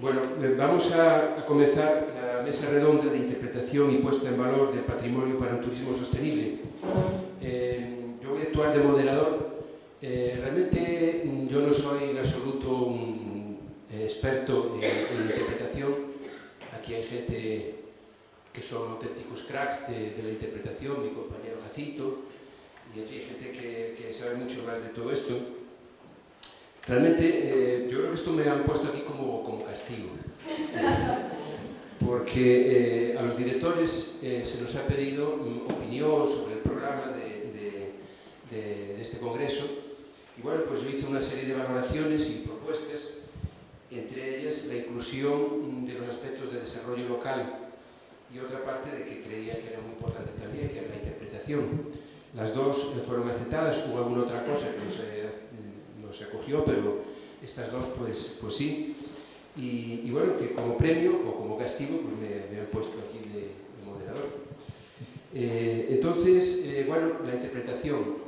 Bueno, vamos a comenzar la mesa redonda de interpretación y puesta en valor del patrimonio para un turismo sostenible. Yo voy a actuar de moderador. Realmente yo no soy en absoluto un experto en interpretación. Aquí hay gente que son auténticos cracks de la interpretación, mi compañero Jacinto, y en fin, gente que sabe mucho más de todo esto. Realmente, yo creo que esto me han puesto aquí como castigo, porque a los directores se nos ha pedido opinión sobre el programa de este congreso, y bueno, pues yo hice una serie de valoraciones y propuestas, entre ellas la inclusión de los aspectos de desarrollo local y otra parte de que creía que era muy importante también, que era la interpretación. Las dos fueron aceptadas, hubo alguna otra cosa que no se acogió, pero estas dos pues sí. Y bueno, que como premio o como castigo pues me han puesto aquí de moderador. Entonces, bueno, la interpretación.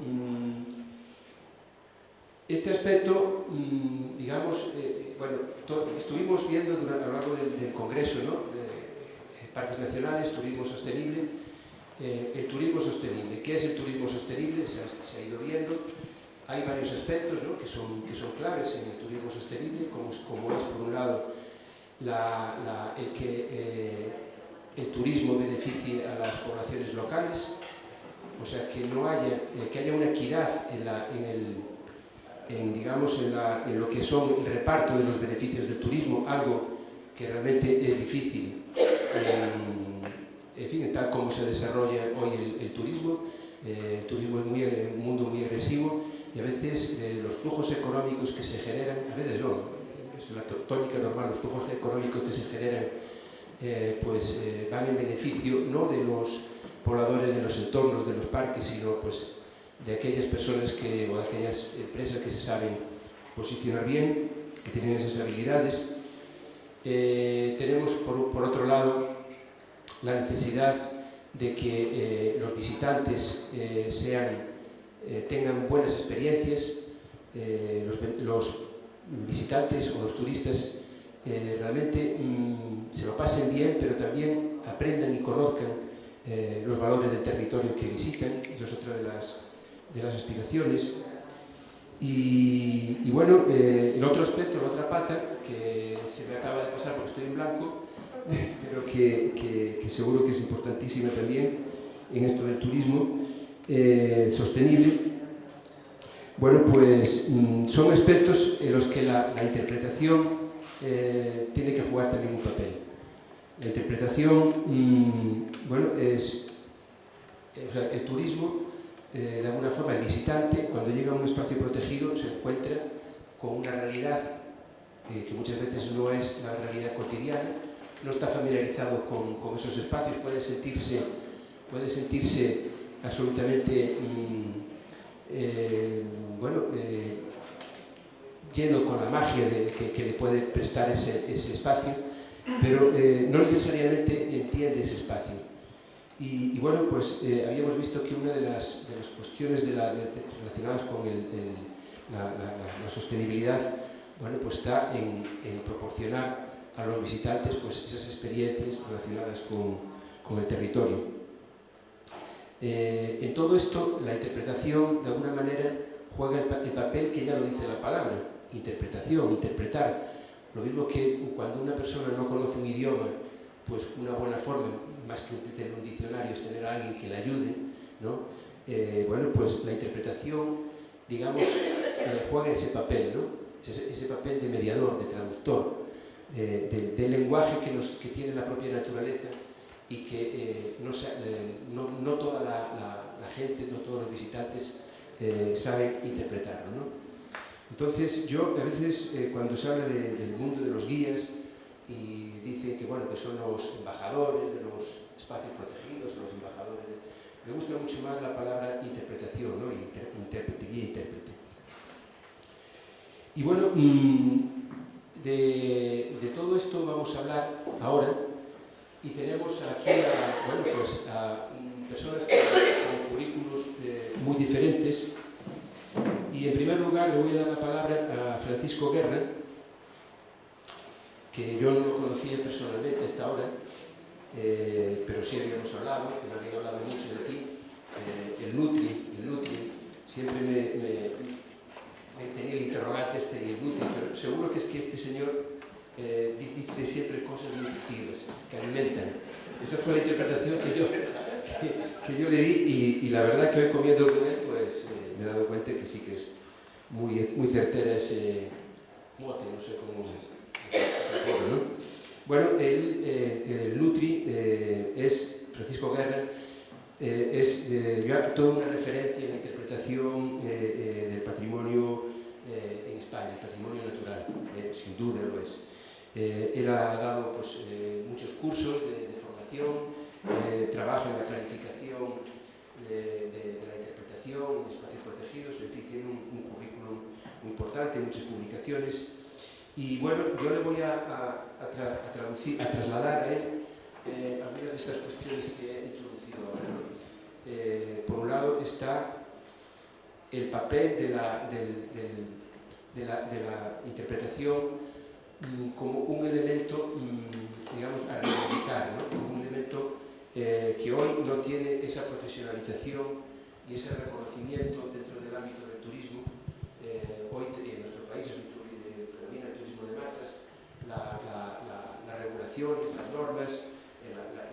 Este aspecto, digamos, bueno, estuvimos viendo a lo largo del congreso, ¿no? Parques nacionales, turismo sostenible. El turismo sostenible. ¿Qué es el turismo sostenible? Se ha ido viendo. Hay varios aspectos, ¿no? que son claves en el turismo sostenible, como es por un lado el que el turismo beneficie a las poblaciones locales, o sea que haya una equidad en lo que son el reparto de los beneficios del turismo, algo que realmente es difícil en fin, tal como se desarrolla hoy el turismo. El turismo es un mundo muy agresivo y a veces los flujos económicos que se generan, a veces no, es la tónica normal, los flujos económicos que se generan van en beneficio no de los pobladores de los entornos de los parques, sino pues de aquellas personas o de aquellas empresas que se saben posicionar bien, que tienen esas habilidades. Tenemos por otro lado la necesidad de que los visitantes tengan buenas experiencias, los visitantes o los turistas realmente se lo pasen bien, pero también aprendan y conozcan los valores del territorio que visitan. Eso es otra de las aspiraciones. Y bueno, el otro aspecto, la otra pata, que se me acaba de pasar porque estoy en blanco, pero que seguro que es importantísima también en esto del turismo sostenible. Bueno, pues son aspectos en los que la interpretación tiene que jugar también un papel. La interpretación, bueno, o sea, el turismo, de alguna forma, el visitante, cuando llega a un espacio protegido, se encuentra con una realidad que muchas veces no es la realidad cotidiana, no está familiarizado con esos espacios, puede sentirse absolutamente lleno con la magia que le puede prestar ese espacio, pero no necesariamente entiende ese espacio. Y bueno, pues habíamos visto que una de las cuestiones relacionadas con la sostenibilidad, bueno, pues está en proporcionar a los visitantes pues esas experiencias relacionadas con el territorio. En todo esto, la interpretación, de alguna manera, juega el papel que ya lo dice la palabra, interpretación, interpretar. Lo mismo que cuando una persona no conoce un idioma, pues una buena forma, más que tener un diccionario, es tener a alguien que le ayude, ¿no? Bueno, pues la interpretación, digamos, juega ese papel, ¿no? Ese papel de mediador, de traductor, del lenguaje que tiene la propia naturaleza y que no toda la gente, no todos los visitantes saben interpretarlo, ¿no? Entonces, yo a veces cuando se habla del mundo de los guías y dice que, bueno, que son los embajadores de los espacios protegidos, los embajadores, me gusta mucho más la palabra interpretación, ¿no? Intérprete, guía, intérprete. Y bueno, de todo esto vamos a hablar ahora y tenemos aquí a personas con currículos muy diferentes. Y en primer lugar le voy a dar la palabra a Francisco Guerra, que yo no lo conocía personalmente hasta ahora, pero sí habíamos hablado, que me había hablado mucho de ti, el Nutri, siempre me tenía el interrogante y el Nutri, pero seguro que es que este señor dice siempre cosas nutritivas, que alimentan. Esa fue la interpretación que yo le di, y la verdad que hoy comiendo con él, pues me he dado cuenta que sí que es muy certera ese mote, no sé cómo se acuerda, ¿no? Bueno, el Nutri es, Francisco Guerra, es toda una referencia en la interpretación del patrimonio en España, el patrimonio natural, sin duda lo es. Él ha dado pues, muchos cursos de formación, trabaja en la planificación de la interpretación, de espacios protegidos, en fin, tiene un currículum muy importante, muchas publicaciones. Y bueno, yo le voy a trasladar a él algunas de estas cuestiones que he introducido ahora, ¿no? Por un lado está el papel de la interpretación como un elemento, digamos, a reivindicar, ¿no? Como un elemento que hoy no tiene esa profesionalización y ese reconocimiento dentro del ámbito del turismo. Hoy en nuestro país predomina el turismo de masas, las regulaciones, las normas, la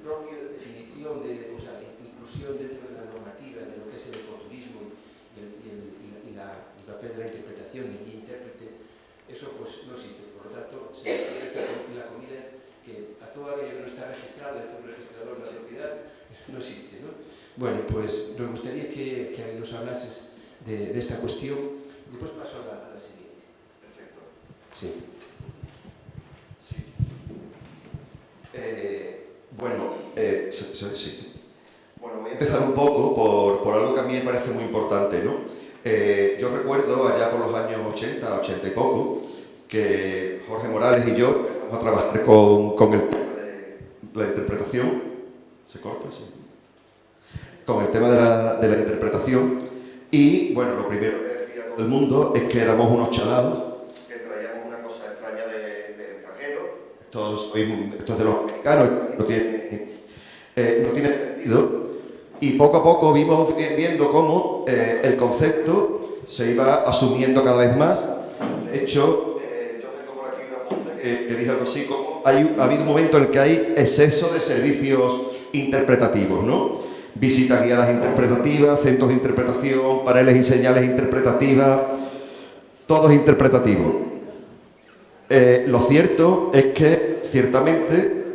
propia definición, o sea, la inclusión dentro de la normativa de lo que es el ecoturismo y el papel de la interpretación del guía intérprete, eso pues no existe. Por lo tanto, se refiere la comida que a todo aquello que no está registrado, es un registrador de la propiedad, no existe, ¿no? Bueno, pues nos gustaría que nos hablases de esta cuestión y después paso a la siguiente. Perfecto. Sí. Sí. Bueno, sí. Bueno, voy a empezar un poco por algo que a mí me parece muy importante, ¿no? Yo recuerdo allá por los años 80, 80 y poco, que Jorge Morales y yo vamos a trabajar con el tema de la interpretación. ¿Se corta? Sí. Con el tema de la interpretación. Y, bueno, lo primero que decía todo el mundo es que éramos unos chalados, que traíamos una cosa extraña del extranjero. Esto es de los americanos, no tiene sentido. Y poco a poco vimos viendo cómo el concepto se iba asumiendo cada vez más. De hecho, yo tengo por aquí una punta que dice algo así como ha habido un momento en el que hay exceso de servicios interpretativos, ¿no? Visitas guiadas interpretativas, centros de interpretación, paneles y señales interpretativas, todo es interpretativo. Lo cierto es que, ciertamente,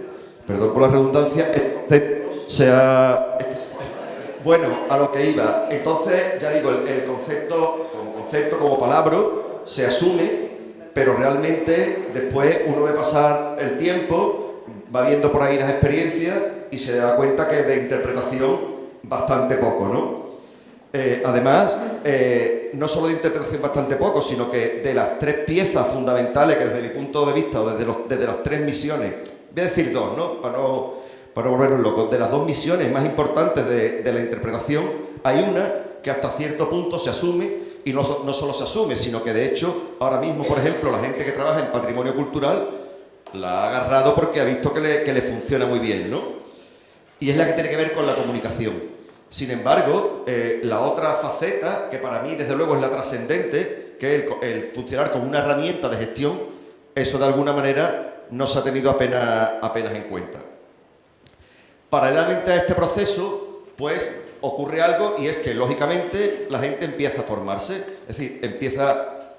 perdón por la redundancia, el concepto bueno, a lo que iba. Entonces, ya digo, el concepto como palabra se asume, pero realmente después uno ve pasar el tiempo, va viendo por ahí las experiencias y se da cuenta que de interpretación bastante poco, ¿no? Además, no solo de interpretación bastante poco, sino que de las tres piezas fundamentales que desde mi punto de vista, o desde las tres misiones, voy a decir dos, ¿no? Para no volvernos locos, de las dos misiones más importantes de la interpretación, hay una que hasta cierto punto se asume, y no solo se asume, sino que de hecho, ahora mismo, por ejemplo, la gente que trabaja en patrimonio cultural la ha agarrado porque ha visto que le funciona muy bien, ¿no? Y es la que tiene que ver con la comunicación. Sin embargo, la otra faceta, que para mí desde luego es la trascendente, que es el funcionar como una herramienta de gestión, eso de alguna manera no se ha tenido apenas en cuenta. Paralelamente a este proceso, pues ocurre algo, y es que lógicamente la gente empieza a formarse, es decir, empieza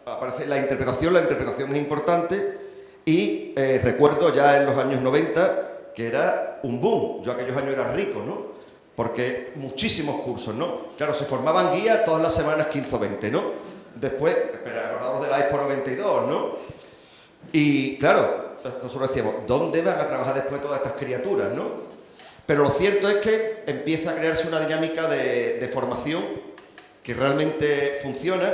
a aparecer la interpretación es importante, y recuerdo ya en los años 90 que era un boom. Yo aquellos años era rico, ¿no? Porque muchísimos cursos, ¿no? Claro, se formaban guías todas las semanas 15 o 20, ¿no? Después, pero acordados de la Expo 92, ¿no? Y claro, nosotros decíamos, ¿dónde van a trabajar después todas estas criaturas, no? Pero lo cierto es que empieza a crearse una dinámica de formación que realmente funciona.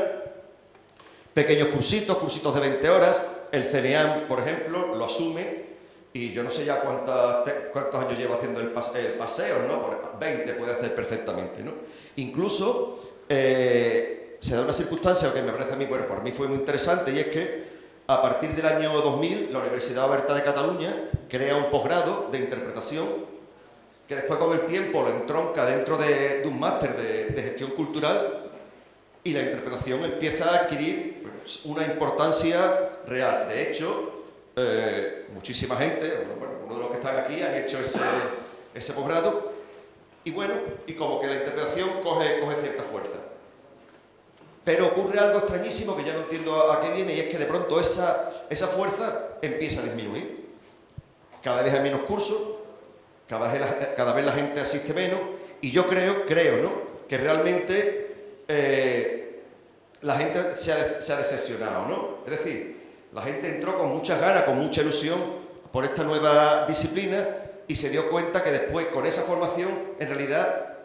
Pequeños cursitos de 20 horas. El CNEAM, por ejemplo, lo asume, y yo no sé ya cuántos años lleva haciendo el paseo, ¿no? Por 20 puede hacer perfectamente, ¿no? Incluso se da una circunstancia que me parece a mí, bueno, para mí fue muy interesante, y es que a partir del año 2000, la Universidad Oberta de Cataluña crea un posgrado de interpretación que después con el tiempo lo entronca dentro de un máster de gestión cultural y la interpretación empieza a adquirir una importancia real. De hecho, muchísima gente, uno de los que están aquí, han hecho ese posgrado y bueno, y como que la interpretación coge cierta fuerza. Pero ocurre algo extrañísimo que ya no entiendo a qué viene, y es que de pronto esa fuerza empieza a disminuir. Cada vez hay menos cursos, cada vez la gente asiste menos, y yo creo, ¿no?, que realmente la gente se ha decepcionado, ¿no? Es decir, la gente entró con muchas ganas, con mucha ilusión por esta nueva disciplina y se dio cuenta que después, con esa formación, en realidad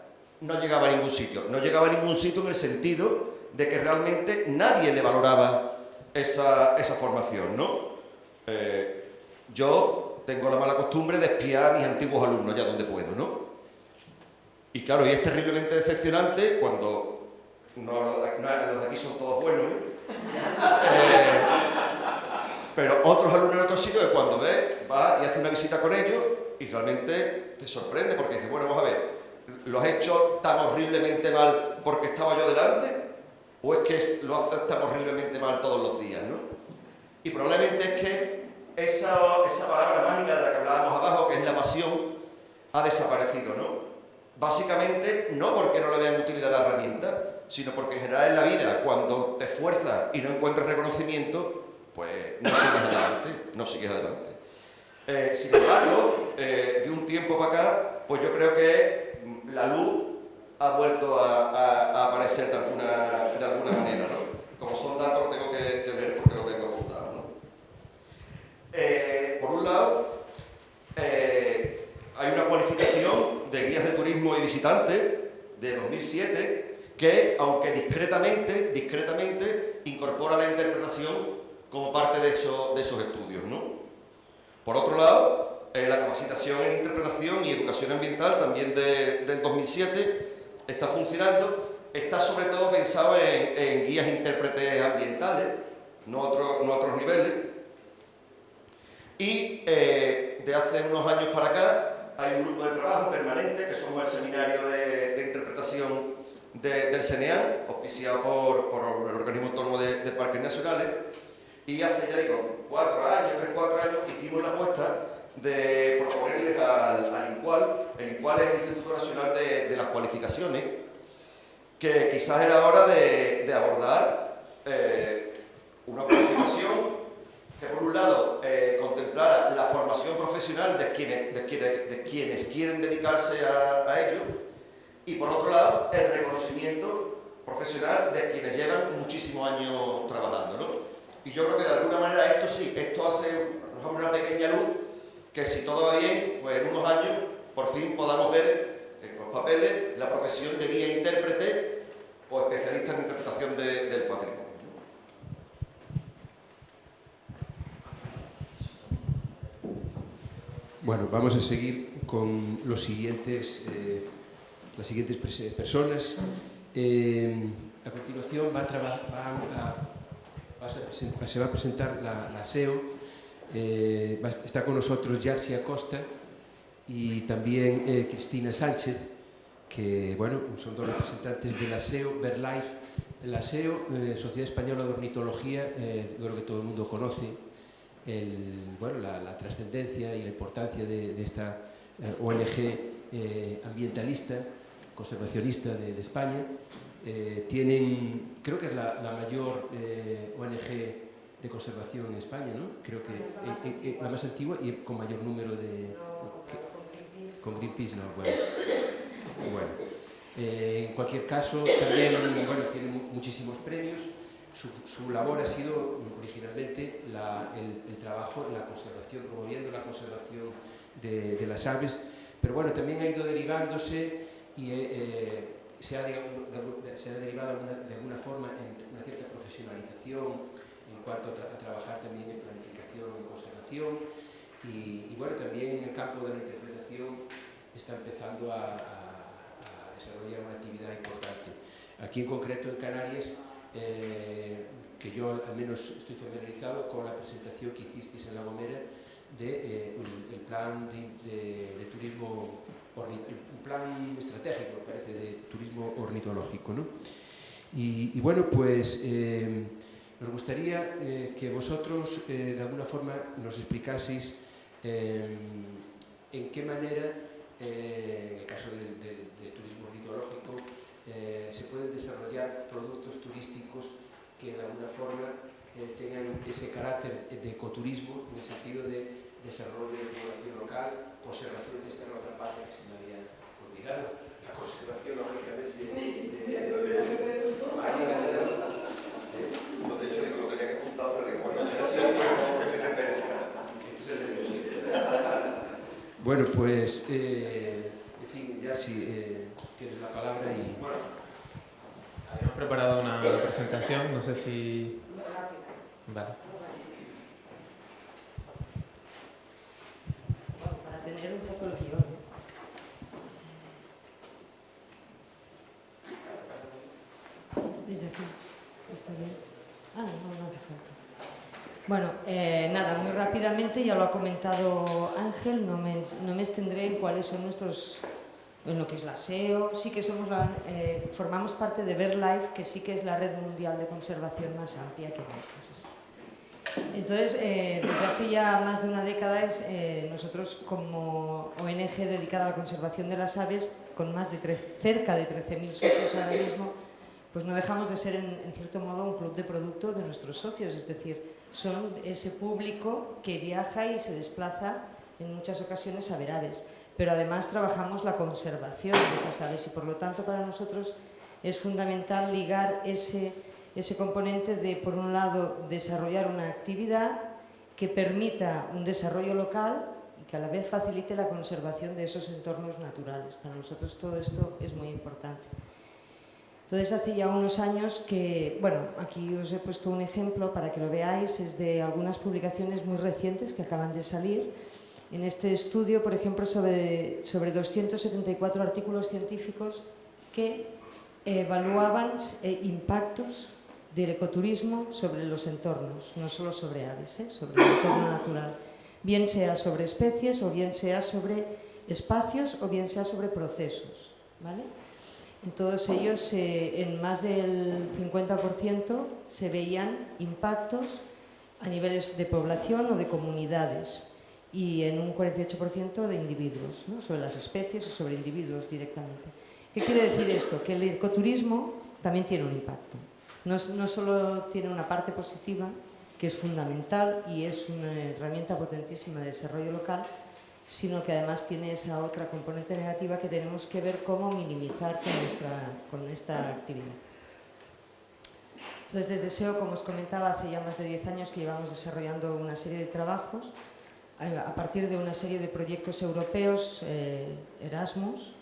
no llegaba a ningún sitio. No llegaba a ningún sitio en el sentido de que realmente nadie le valoraba esa formación, ¿no? Yo tengo la mala costumbre de espiar a mis antiguos alumnos ya donde puedo, ¿no? Y claro, y es terriblemente decepcionante cuando los de aquí son todos buenos, pero otros alumnos en otros sitios que cuando ves, vas y haces una visita con ellos y realmente te sorprende porque dices, bueno, vamos a ver, ¿lo has hecho tan horriblemente mal porque estaba yo delante? ¿O es que lo haces tan horriblemente mal todos los días, ¿no? Y probablemente es que esa palabra mágica de la que hablábamos abajo, que es la pasión, ha desaparecido, ¿no? Básicamente, no porque no le vean utilidad a la herramienta, sino porque en general en la vida, cuando te esfuerzas y no encuentras reconocimiento, pues no sigues adelante. Sin embargo, de un tiempo para acá, pues yo creo que la luz ha vuelto a aparecer de alguna manera, ¿no? Como son datos, tengo que leer porque lo tengo apuntado, ¿no? Por un lado, hay una cualificación de guías de turismo y visitantes de 2007 que, aunque discretamente, incorpora la interpretación como parte de esos estudios, ¿no? Por otro lado, la capacitación en interpretación y educación ambiental, también del 2007, está funcionando, está sobre todo pensado en guías intérpretes ambientales, no otros niveles. Y de hace unos años para acá hay un grupo de trabajo permanente que somos el seminario de interpretación del CNEAN, auspiciado por el Organismo Autónomo de Parques Nacionales, y hace, ya digo, 4 años, hicimos la apuesta de proponerles al INCUAL. El INCUAL es el Instituto Nacional de las Cualificaciones, que quizás era hora de abordar una cualificación que, por un lado, contemplara la formación profesional de quienes quieren dedicarse a ello, y por otro lado, el reconocimiento profesional de quienes llevan muchísimos años trabajando, ¿no? Y yo creo que de alguna manera esto nos abre una pequeña luz, que si todo va bien, pues en unos años por fin podamos ver en los papeles la profesión de guía intérprete o especialista en interpretación del patrimonio. Bueno, vamos a seguir con las siguientes personas. A continuación se va a presentar la SEO. Está con nosotros Yarsi Acosta y también Cristina Sánchez, que bueno, son dos representantes de la SEO, BirdLife. La SEO, Sociedad Española de Ornitología, creo que todo el mundo conoce la trascendencia y la importancia de esta ONG ambientalista, conservacionista de España. Creo que es la mayor ONG de conservación en España, ¿no? Creo que la más antigua y con mayor número de... Con Greenpeace, no, bueno. En cualquier caso, también tiene muchísimos premios. Su labor ha sido originalmente el trabajo en la conservación, promoviendo la conservación de las aves, pero bueno, también ha ido derivándose y se ha derivado de alguna forma en una cierta profesionalización en cuanto a trabajar también en planificación y conservación, y bueno, también en el campo de la interpretación está empezando a desarrollar una actividad importante. Aquí en concreto en Canarias que yo al menos estoy familiarizado con la presentación que hicisteis en La Gomera el plan de turismo, un plan estratégico, parece, de turismo ornitológico, ¿no? Y bueno, pues nos gustaría que vosotros de alguna forma nos explicaseis en qué manera, en el caso del turismo ornitológico, se pueden desarrollar productos turísticos que de alguna forma tengan ese carácter de ecoturismo, en el sentido de desarrollo de población local, conservación, de esta otra parte que se me había olvidado, la conservación, lógicamente, de hecho, digo, lo tenía que apuntar, pero digo, bueno, que se te Bueno, pues, en fin, ya si tienes la palabra y... Bueno, habíamos preparado una presentación, no sé si... Vale. Bueno, para tener un poco el guión, ¿no? Desde aquí, ¿está bien? Ah, no hace falta. Bueno, nada, muy rápidamente, ya lo ha comentado Ángel, no me extendré en cuáles son nuestros, en lo que es la SEO. Sí que somos formamos parte de BirdLife, que sí que es la red mundial de conservación más amplia que hay. Entonces, desde hace ya más de una década, nosotros como ONG dedicada a la conservación de las aves, con más de cerca de 13.000 socios ahora mismo, pues no dejamos de ser en cierto modo un club de producto de nuestros socios, es decir, son ese público que viaja y se desplaza en muchas ocasiones a ver aves, pero además trabajamos la conservación de esas aves y por lo tanto para nosotros es fundamental ligar ese componente de, por un lado, desarrollar una actividad que permita un desarrollo local y que a la vez facilite la conservación de esos entornos naturales. Para nosotros todo esto es muy importante. Entonces, hace ya unos años que, bueno, aquí os he puesto un ejemplo para que lo veáis, es de algunas publicaciones muy recientes que acaban de salir. En este estudio, por ejemplo, sobre 274 artículos científicos que evaluaban impactos del ecoturismo sobre los entornos, no solo sobre aves, sobre el entorno natural, bien sea sobre especies o bien sea sobre espacios o bien sea sobre procesos, ¿vale? En todos ellos, en más del 50%, se veían impactos a niveles de población o de comunidades y en un 48% de individuos, ¿no? Sobre las especies o sobre individuos directamente. ¿Qué quiere decir esto? Que el ecoturismo también tiene un impacto. No solo tiene una parte positiva, que es fundamental y es una herramienta potentísima de desarrollo local, sino que además tiene esa otra componente negativa que tenemos que ver cómo minimizar con esta actividad. Entonces, desde SEO, como os comentaba, hace ya más de 10 años que llevamos desarrollando una serie de trabajos a partir de una serie de proyectos europeos, Erasmus,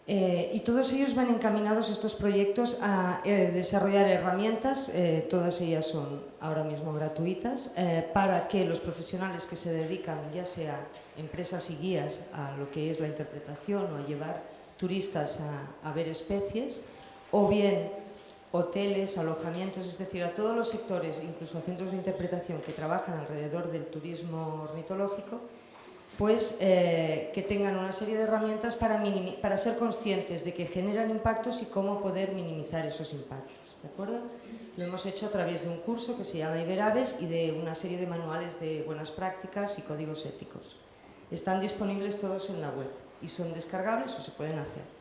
y todos ellos van encaminados, estos proyectos, a desarrollar herramientas, todas ellas son ahora mismo gratuitas, para que los profesionales que se dedican, ya sea empresas y guías, a lo que es la interpretación o a llevar turistas a ver especies, o bien hoteles, alojamientos, es decir, a todos los sectores, incluso a centros de interpretación que trabajan alrededor del turismo ornitológico, pues que tengan una serie de herramientas para ser conscientes de que generan impactos y cómo poder minimizar esos impactos, ¿de acuerdo? Lo hemos hecho a través de un curso que se llama Iberaves y de una serie de manuales de buenas prácticas y códigos éticos. Están disponibles todos en la web y son descargables o se pueden hacer.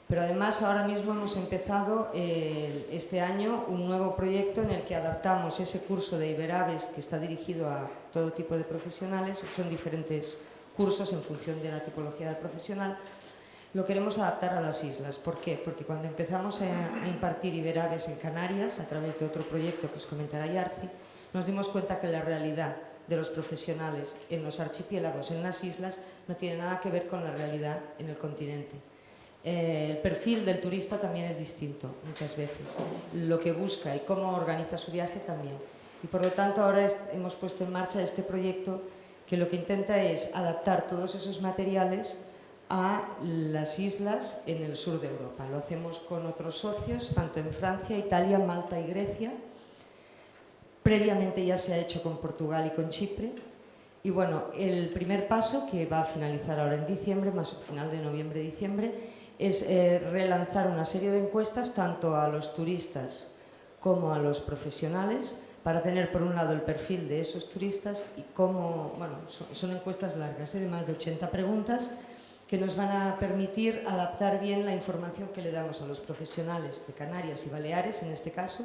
Pero además ahora mismo hemos empezado este año un nuevo proyecto en el que adaptamos ese curso de Iberaves que está dirigido a todo tipo de profesionales, son diferentes cursos en función de la tipología del profesional, lo queremos adaptar a las islas. ¿Por qué? Porque cuando empezamos a impartir Iberaves en Canarias, a través de otro proyecto que os comentará Yarci, nos dimos cuenta que la realidad de los profesionales en los archipiélagos, en las islas, no tiene nada que ver con la realidad en el continente. El perfil del turista también es distinto muchas veces, lo que busca y cómo organiza su viaje también, y por lo tanto ahora hemos puesto en marcha este proyecto que lo que intenta es adaptar todos esos materiales a las islas en el sur de Europa. Lo hacemos con otros socios, tanto en Francia, Italia, Malta y Grecia, Previamente ya se ha hecho con Portugal y con Chipre. Y bueno, el primer paso, que va a finalizar ahora en diciembre, más o final de noviembre-diciembre, es relanzar una serie de encuestas tanto a los turistas como a los profesionales, para tener por un lado el perfil de esos turistas y cómo, bueno, son encuestas largas, de más de 80 preguntas, que nos van a permitir adaptar bien la información que le damos a los profesionales de Canarias y Baleares, en este caso,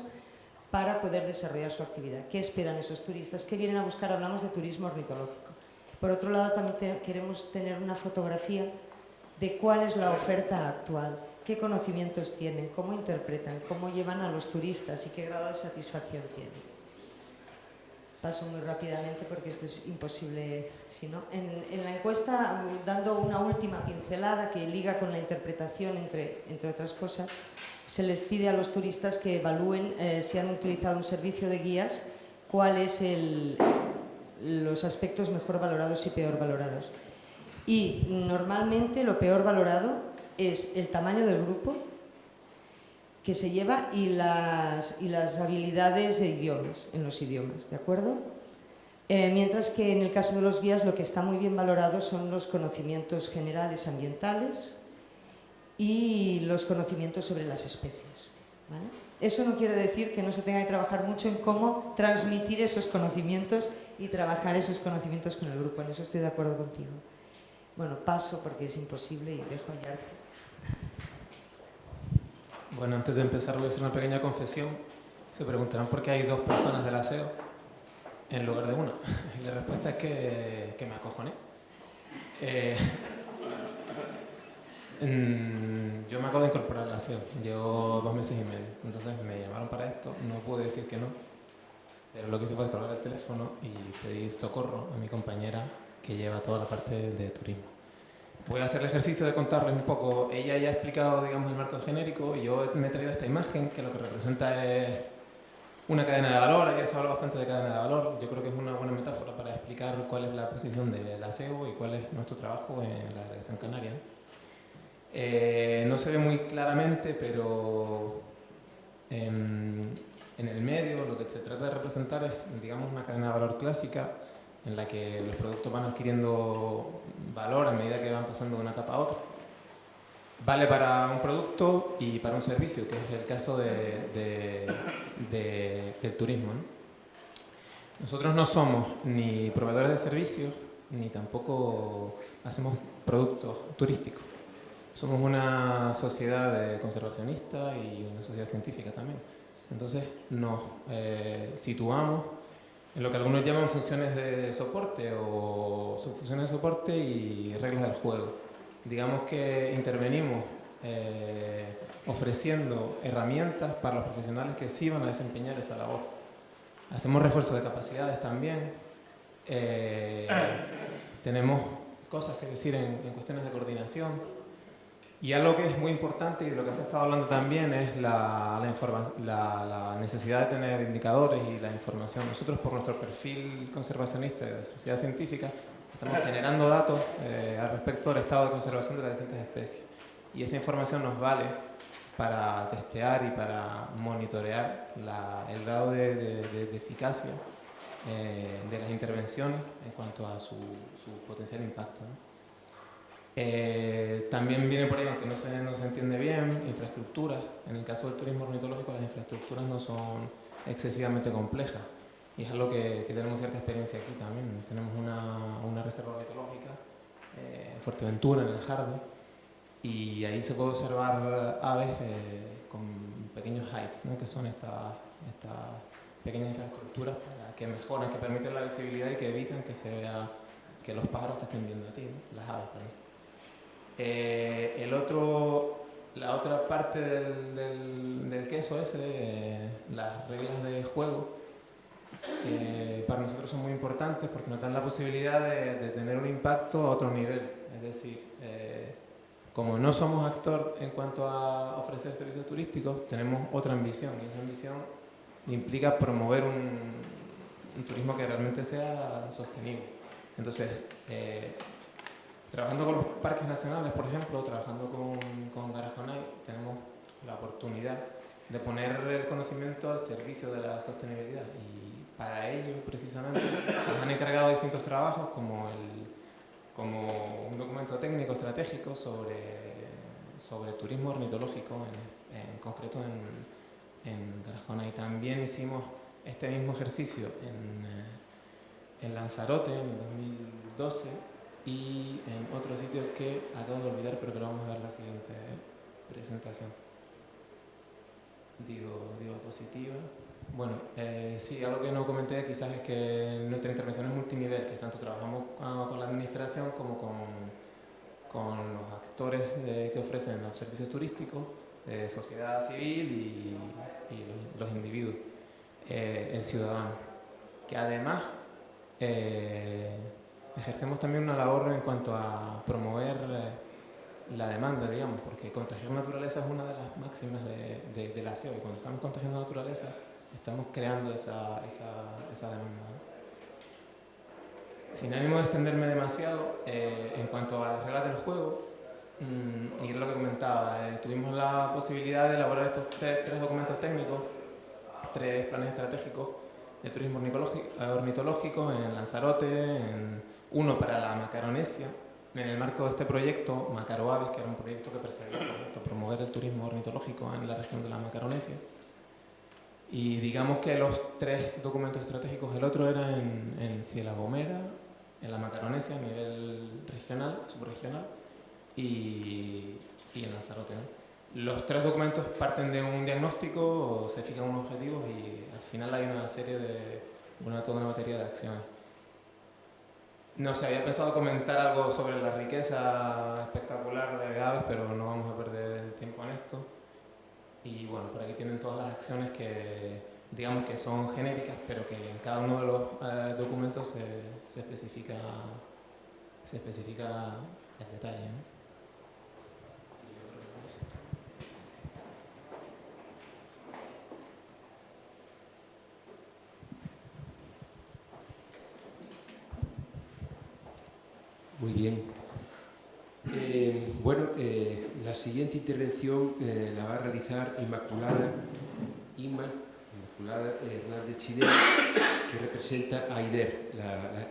para poder desarrollar su actividad. ¿Qué esperan esos turistas? ¿Qué vienen a buscar? Hablamos de turismo ornitológico. Por otro lado, también queremos tener una fotografía de cuál es la oferta actual, qué conocimientos tienen, cómo interpretan, cómo llevan a los turistas y qué grado de satisfacción tienen. Paso muy rápidamente porque esto es imposible si no. En la encuesta, dando una última pincelada que liga con la interpretación, entre otras cosas, se les pide a los turistas que evalúen si han utilizado un servicio de guías, cuáles los aspectos mejor valorados y peor valorados. Y normalmente lo peor valorado es el tamaño del grupo que se lleva y las habilidades de idiomas, en los idiomas, ¿de acuerdo? Mientras que en el caso de los guías lo que está muy bien valorado son los conocimientos generales ambientales y los conocimientos sobre las especies, ¿vale? Eso no quiere decir que no se tenga que trabajar mucho en cómo transmitir esos conocimientos y trabajar esos conocimientos con el grupo. En eso estoy de acuerdo contigo. Bueno, paso porque es imposible y dejo a Yarko. Bueno, antes de empezar voy a hacer una pequeña confesión. Se preguntarán por qué hay 2 personas del aseo en lugar de una. Y la respuesta es que me acojoné. Yo me acabo de incorporar al aseo, llevo 2 meses y medio. Entonces me llamaron para esto, no pude decir que no. Pero lo que hice fue colgar el teléfono y pedir socorro a mi compañera que lleva toda la parte de turismo. Voy a hacer el ejercicio de contarles un poco. Ella ya ha explicado, digamos, el marco genérico y yo me he traído esta imagen que lo que representa es una cadena de valor. Ayer se habló bastante de cadena de valor. Yo creo que es una buena metáfora para explicar cuál es la posición del aseo y cuál es nuestro trabajo en la delegación canaria. No se ve muy claramente, pero en el medio lo que se trata de representar es, digamos, una cadena de valor clásica en la que los productos van adquiriendo valor a medida que van pasando de una etapa a otra. Vale para un producto y para un servicio, que es el caso del turismo, ¿no? Nosotros no somos ni proveedores de servicios, ni tampoco hacemos productos turísticos. Somos una sociedad conservacionista y una sociedad científica también. Entonces nos situamos en lo que algunos llaman funciones de soporte o subfunciones de soporte y reglas del juego. Digamos que intervenimos ofreciendo herramientas para los profesionales que sí van a desempeñar esa labor. Hacemos refuerzo de capacidades también. Tenemos cosas que decir en cuestiones de coordinación. Y algo que es muy importante y de lo que se ha estado hablando también es la necesidad de tener indicadores y la información. Nosotros, por nuestro perfil conservacionista de sociedad científica, estamos generando datos al respecto del estado de conservación de las distintas especies. Y esa información nos vale para testear y para monitorear el grado de eficacia de las intervenciones en cuanto a su potencial impacto, ¿no? También viene por ahí, aunque no se entiende bien, infraestructuras. En el caso del turismo ornitológico, las infraestructuras no son excesivamente complejas. Y es algo que tenemos cierta experiencia aquí también. Tenemos una reserva ornitológica, Fuerteventura, en el Jardín, y ahí se puede observar aves con pequeños heights, ¿no? Que son estas pequeñas infraestructuras que mejoran, que permiten la visibilidad y que evitan que se vea que los pájaros te estén viendo a ti, ¿no? Las aves, perdón. La otra parte del queso ese, las reglas de juego, para nosotros son muy importantes porque nos dan la posibilidad de tener un impacto a otro nivel. Es decir, como no somos actor en cuanto a ofrecer servicios turísticos, tenemos otra ambición, y esa ambición implica promover un turismo que realmente sea sostenible. Entonces, trabajando con los parques nacionales, por ejemplo, trabajando con Garajonay, tenemos la oportunidad de poner el conocimiento al servicio de la sostenibilidad y para ello, precisamente, nos han encargado distintos trabajos, como un documento técnico estratégico sobre turismo ornitológico, en concreto en Tarazona. Y también hicimos este mismo ejercicio en Lanzarote en 2012 y en otro sitio que acabo de olvidar, pero que lo vamos a ver en la siguiente presentación. Digo diapositiva. Bueno, sí, algo que no comenté quizás es que nuestra intervención es multinivel, que tanto trabajamos con la administración como con los actores que ofrecen los servicios turísticos, sociedad civil y los individuos, el ciudadano, que además ejercemos también una labor en cuanto a promover la demanda, digamos, porque contagiar naturaleza es una de las máximas de la SEO, y cuando estamos contagiando naturaleza estamos creando esa demanda, ¿no? Sin ánimo de extenderme demasiado, en cuanto a las reglas del juego, y es lo que comentaba, tuvimos la posibilidad de elaborar estos tres documentos técnicos, 3 planes estratégicos de turismo ornitológico en Lanzarote, uno para la Macaronesia, en el marco de este proyecto Macaroaves, que era un proyecto que perseguía promover el turismo ornitológico en la región de la Macaronesia. Y digamos que los 3 documentos estratégicos, el otro era en Sierra Gomera, en la Macaronesia a nivel regional, subregional, y en Lanzarote, ¿no? Los 3 documentos parten de un diagnóstico, se fijan unos objetivos y al final hay una serie toda una batería de acciones. No sé, había pensado comentar algo sobre la riqueza espectacular de aves, pero no vamos a perder el tiempo en esto. Y bueno, por aquí tienen todas las acciones que, digamos que son genéricas, pero que en cada uno de los documentos se especifica el detalle, ¿no? Y yo creo que con eso está. Muy bien. Bueno, la siguiente intervención la va a realizar Inmaculada Hernández Chidel, que representa a AIDER,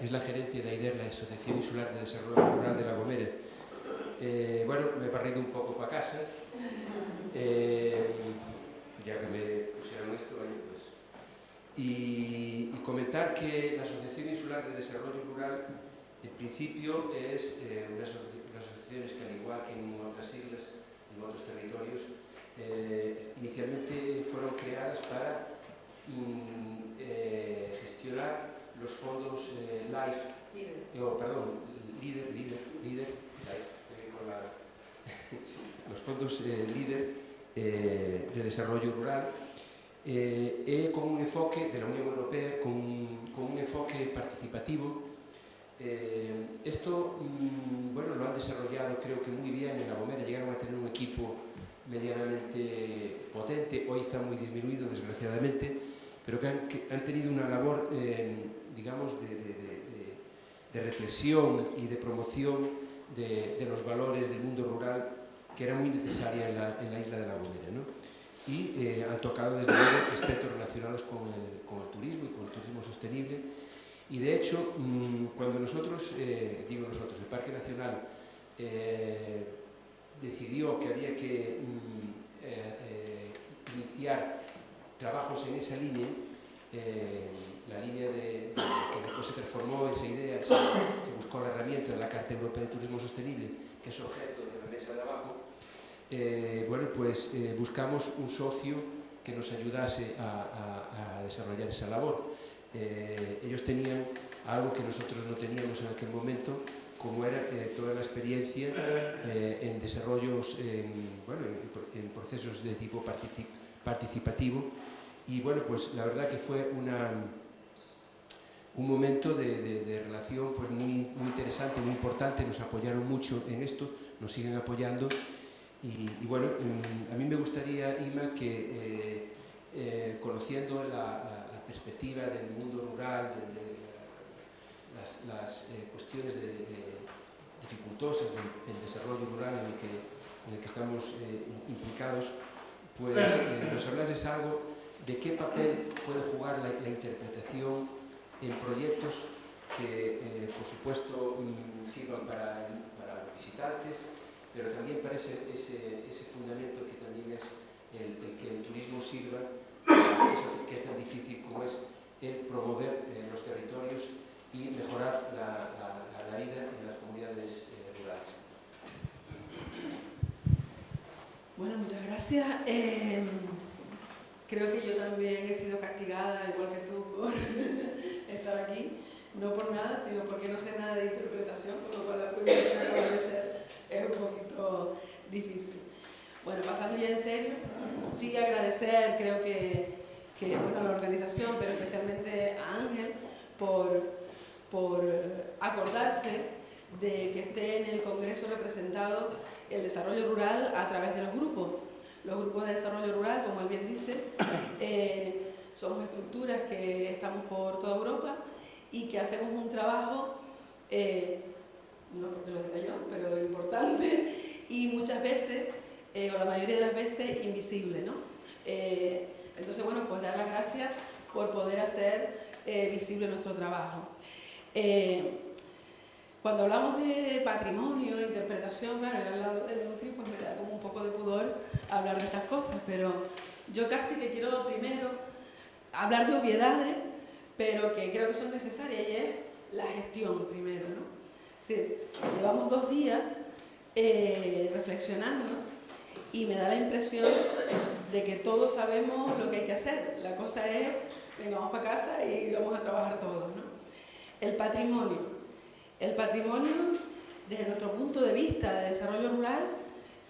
es la gerente de AIDER, la Asociación Insular de Desarrollo Rural de La Gomera. Bueno, me he barrido un poco para casa, ya que me pusieron esto, pues. Y comentar que la Asociación Insular de Desarrollo Rural, en principio, es una asociaciones que, al igual que en otras islas, en otros territorios, inicialmente fueron creadas para gestionar los fondos los fondos LEADER de desarrollo rural, con un enfoque de la Unión Europea, con un enfoque participativo. Esto, bueno, lo han desarrollado creo que muy bien en La Gomera, llegaron a tener un equipo medianamente potente, hoy está muy disminuido desgraciadamente, pero que han tenido una labor, digamos, de reflexión y de promoción de los valores del mundo rural, que era muy necesaria en la isla de La Gomera, ¿no? Y han tocado desde luego aspectos relacionados con el turismo y con el turismo sostenible. Y de hecho, cuando el Parque Nacional decidió que había que iniciar trabajos en esa línea, la línea que después se transformó, esa idea, se buscó la herramienta de la Carta Europea de Turismo Sostenible, que es objeto de la mesa de abajo. Bueno, pues buscamos un socio que nos ayudase a desarrollar esa labor. Ellos tenían algo que nosotros no teníamos en aquel momento, como era toda la experiencia en desarrollos, en procesos de tipo participativo. Y bueno, pues la verdad que fue un momento de relación pues muy interesante, muy importante. Nos apoyaron mucho en esto, nos siguen apoyando. Y bueno, a mí me gustaría, Ima, que conociendo la perspectiva del mundo rural, de las cuestiones dificultosas del desarrollo rural en el que estamos implicados, pues nos hablases algo de qué papel puede jugar la interpretación en proyectos que, por supuesto, sirvan para los visitantes, pero también para ese fundamento que también es el que el turismo sirva para eso que es tan difícil como es el promover los territorios y mejorar la vida en las comunidades rurales. Bueno, muchas gracias. Creo que yo también he sido castigada, igual que tú, por estar aquí. No por nada, sino porque no sé nada de interpretación, con lo cual la pregunta que acabo de hacer es un poquito difícil. Bueno, pasando ya en serio, sí agradecer, creo que bueno, a la organización, pero especialmente a Ángel, por acordarse de que esté en el Congreso representado el desarrollo rural a través de los grupos. Los grupos de desarrollo rural, como él bien dice, somos estructuras que estamos por toda Europa y que hacemos un trabajo, no porque lo diga yo, pero importante, y muchas veces, o la mayoría de las veces, invisible, ¿no? Entonces, bueno, pues dar las gracias por poder hacer visible nuestro trabajo. Cuando hablamos de patrimonio, interpretación, claro, yo al lado del Nutri pues me da como un poco de pudor hablar de estas cosas, pero yo casi que quiero primero hablar de obviedades, pero que creo que son necesarias, y es la gestión primero, ¿no? Sí, llevamos 2 días reflexionando y me da la impresión de que todos sabemos lo que hay que hacer. La cosa es, venga, vamos para casa y vamos a trabajar todos, ¿no? El patrimonio. El patrimonio, desde nuestro punto de vista de desarrollo rural,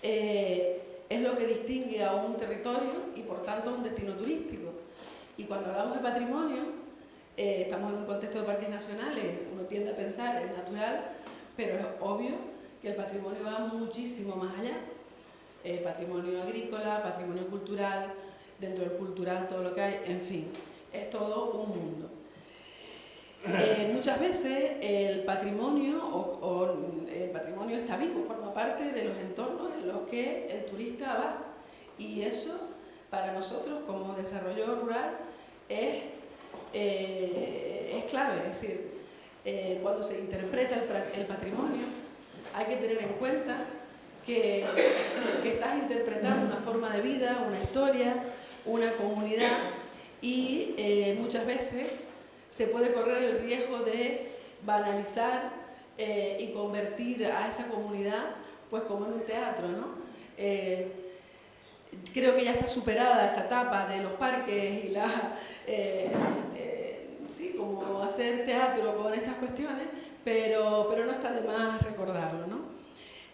es lo que distingue a un territorio y por tanto a un destino turístico. Y cuando hablamos de patrimonio, estamos en un contexto de parques nacionales, uno tiende a pensar es natural, pero es obvio que el patrimonio va muchísimo más allá. Patrimonio agrícola, patrimonio cultural, dentro del cultural todo lo que hay, en fin, es todo un mundo. Muchas veces el patrimonio el patrimonio está vivo, forma parte de los entornos en los que el turista va, y eso para nosotros como desarrollo rural es clave. Es decir, cuando se interpreta el patrimonio hay que tener en cuenta que estás interpretando una forma de vida, una historia, una comunidad, y muchas veces se puede correr el riesgo de banalizar y convertir a esa comunidad pues como en un teatro, ¿no? Creo que ya está superada esa etapa de los parques y sí, como hacer teatro con estas cuestiones, pero no está de más recordarlo, ¿no?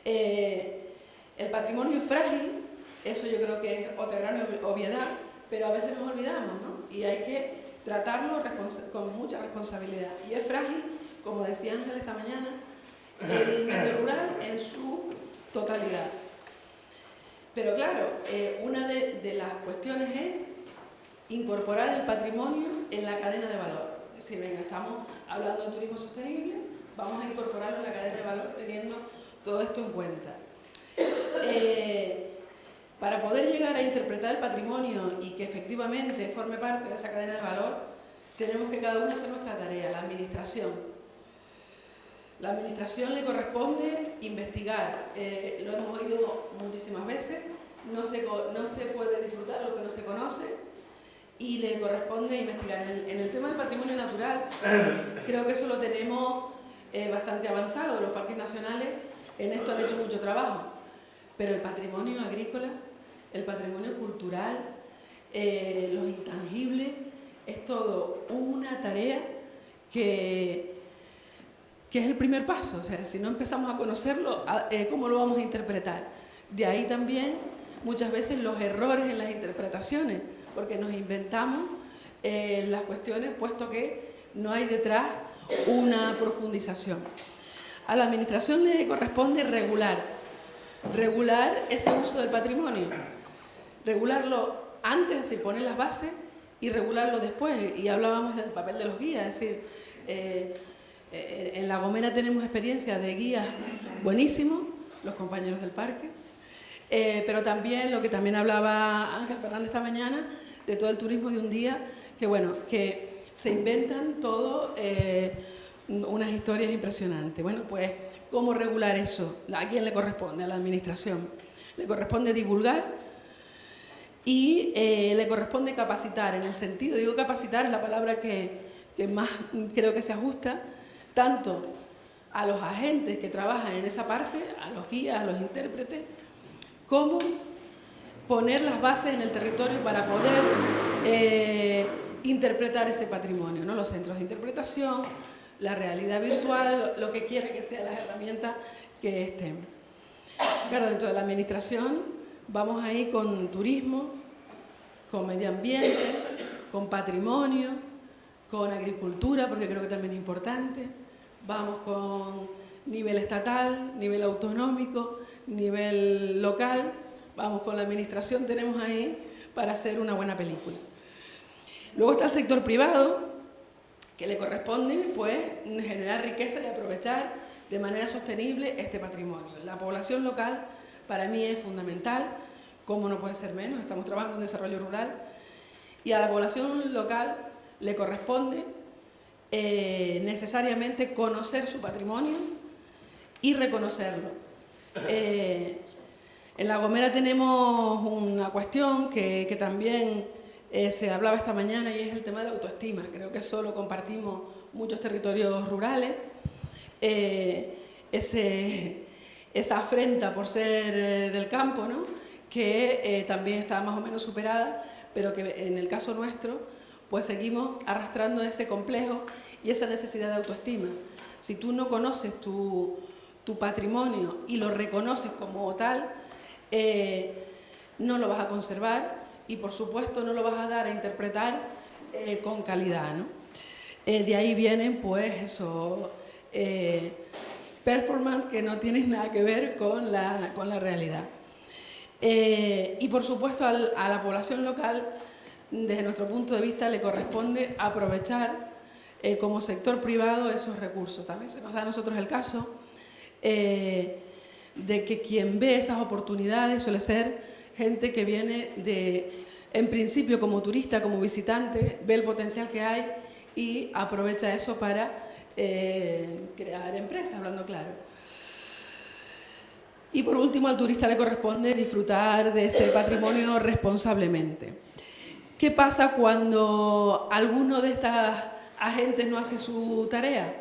El patrimonio es frágil, eso yo creo que es otra gran obviedad, pero a veces nos olvidamos, ¿no? Y hay que tratarlo con mucha responsabilidad. Y es frágil, como decía Ángel esta mañana, el medio rural en su totalidad. Pero claro, una de las cuestiones es incorporar el patrimonio en la cadena de valor. Es decir, venga, estamos hablando de turismo sostenible, vamos a incorporarlo en la cadena de valor teniendo todo esto en cuenta. Para poder llegar a interpretar el patrimonio y que efectivamente forme parte de esa cadena de valor, tenemos que cada uno hacer nuestra tarea, la administración. La administración le corresponde investigar, lo hemos oído muchísimas veces, no se puede disfrutar lo que no se conoce, y le corresponde investigar. En el tema del patrimonio natural, creo que eso lo tenemos bastante avanzado. Los parques nacionales en esto han hecho mucho trabajo, pero el patrimonio agrícola, el patrimonio cultural, los intangibles, es todo una tarea que es el primer paso. O sea, si no empezamos a conocerlo, ¿cómo lo vamos a interpretar? De ahí también muchas veces los errores en las interpretaciones, porque nos inventamos las cuestiones puesto que no hay detrás una profundización. A la administración le corresponde regular ese uso del patrimonio, regularlo antes, es decir, poner las bases, y regularlo después. Y hablábamos del papel de los guías, es decir, en La Gomera tenemos experiencia de guías buenísimos, los compañeros del parque, pero también lo que también hablaba Ángel Fernández esta mañana, de todo el turismo de un día, que bueno, que se inventan todo unas historias impresionantes. Bueno, pues, ¿cómo regular eso? ¿A quién le corresponde? A la administración. Le corresponde divulgar y le corresponde capacitar, en el sentido, digo capacitar es la palabra que más creo que se ajusta, tanto a los agentes que trabajan en esa parte, a los guías, a los intérpretes, como poner las bases en el territorio para poder interpretar ese patrimonio, ¿no? Los centros de interpretación, la realidad virtual, lo que quiera que sean las herramientas que estén. Claro, dentro de la administración vamos ahí con turismo, con medio ambiente, con patrimonio, con agricultura, porque creo que también es importante. Vamos con nivel estatal, nivel autonómico, nivel local. Vamos con la administración, tenemos ahí para hacer una buena película. Luego está el sector privado, que le corresponde pues generar riqueza y aprovechar de manera sostenible este patrimonio. La población local para mí es fundamental, como no puede ser menos, estamos trabajando en desarrollo rural, y a la población local le corresponde necesariamente conocer su patrimonio y reconocerlo. En La Gomera tenemos una cuestión que también se hablaba esta mañana, y es el tema de la autoestima. Creo que eso lo compartimos muchos territorios rurales. Esa afrenta por ser del campo, ¿no? Que también está más o menos superada, pero que en el caso nuestro pues seguimos arrastrando ese complejo y esa necesidad de autoestima. Si tú no conoces tu patrimonio y lo reconoces como tal, no lo vas a conservar y por supuesto no lo vas a dar a interpretar con calidad, ¿no? De ahí vienen pues eso, performance que no tienen nada que ver con la realidad. Y por supuesto a la población local, desde nuestro punto de vista, le corresponde aprovechar como sector privado esos recursos. También se nos da a nosotros el caso de que quien ve esas oportunidades suele ser gente que viene en principio como turista, como visitante, ve el potencial que hay y aprovecha eso para crear empresas, hablando claro. Y por último, al turista le corresponde disfrutar de ese patrimonio responsablemente. ¿Qué pasa cuando alguno de estas agentes no hace su tarea?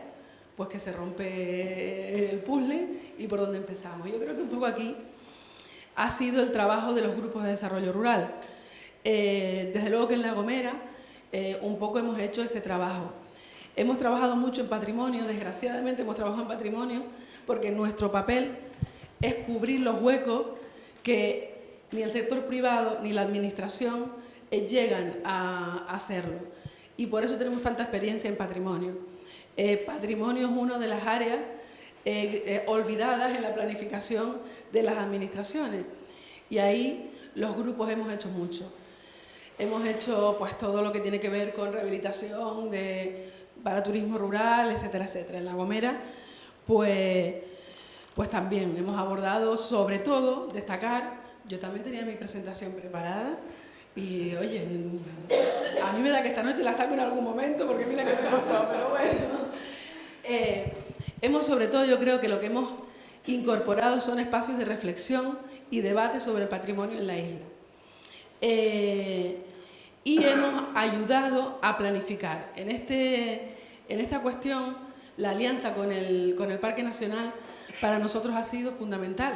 Pues que se rompe el puzzle y por dónde empezamos. Yo creo que un poco aquí ha sido el trabajo de los grupos de desarrollo rural. Desde luego que en La Gomera un poco hemos hecho ese trabajo. Hemos trabajado mucho en patrimonio, desgraciadamente hemos trabajado en patrimonio porque nuestro papel es cubrir los huecos que ni el sector privado ni la administración llegan a hacerlo. Y por eso tenemos tanta experiencia en patrimonio. Patrimonio es una de las áreas olvidadas en la planificación de las administraciones. Y ahí los grupos hemos hecho mucho. Hemos hecho pues todo lo que tiene que ver con rehabilitación para turismo rural, etcétera, etcétera. En La Gomera, pues también hemos abordado, sobre todo, destacar. Yo también tenía mi presentación preparada y, oye, a mí me da que esta noche la saco en algún momento porque mira que me costó, pero bueno. Hemos, sobre todo, yo creo que lo que hemos incorporado son espacios de reflexión y debate sobre el patrimonio en la isla. Y hemos ayudado a planificar. En esta cuestión, la alianza con el Parque Nacional para nosotros ha sido fundamental.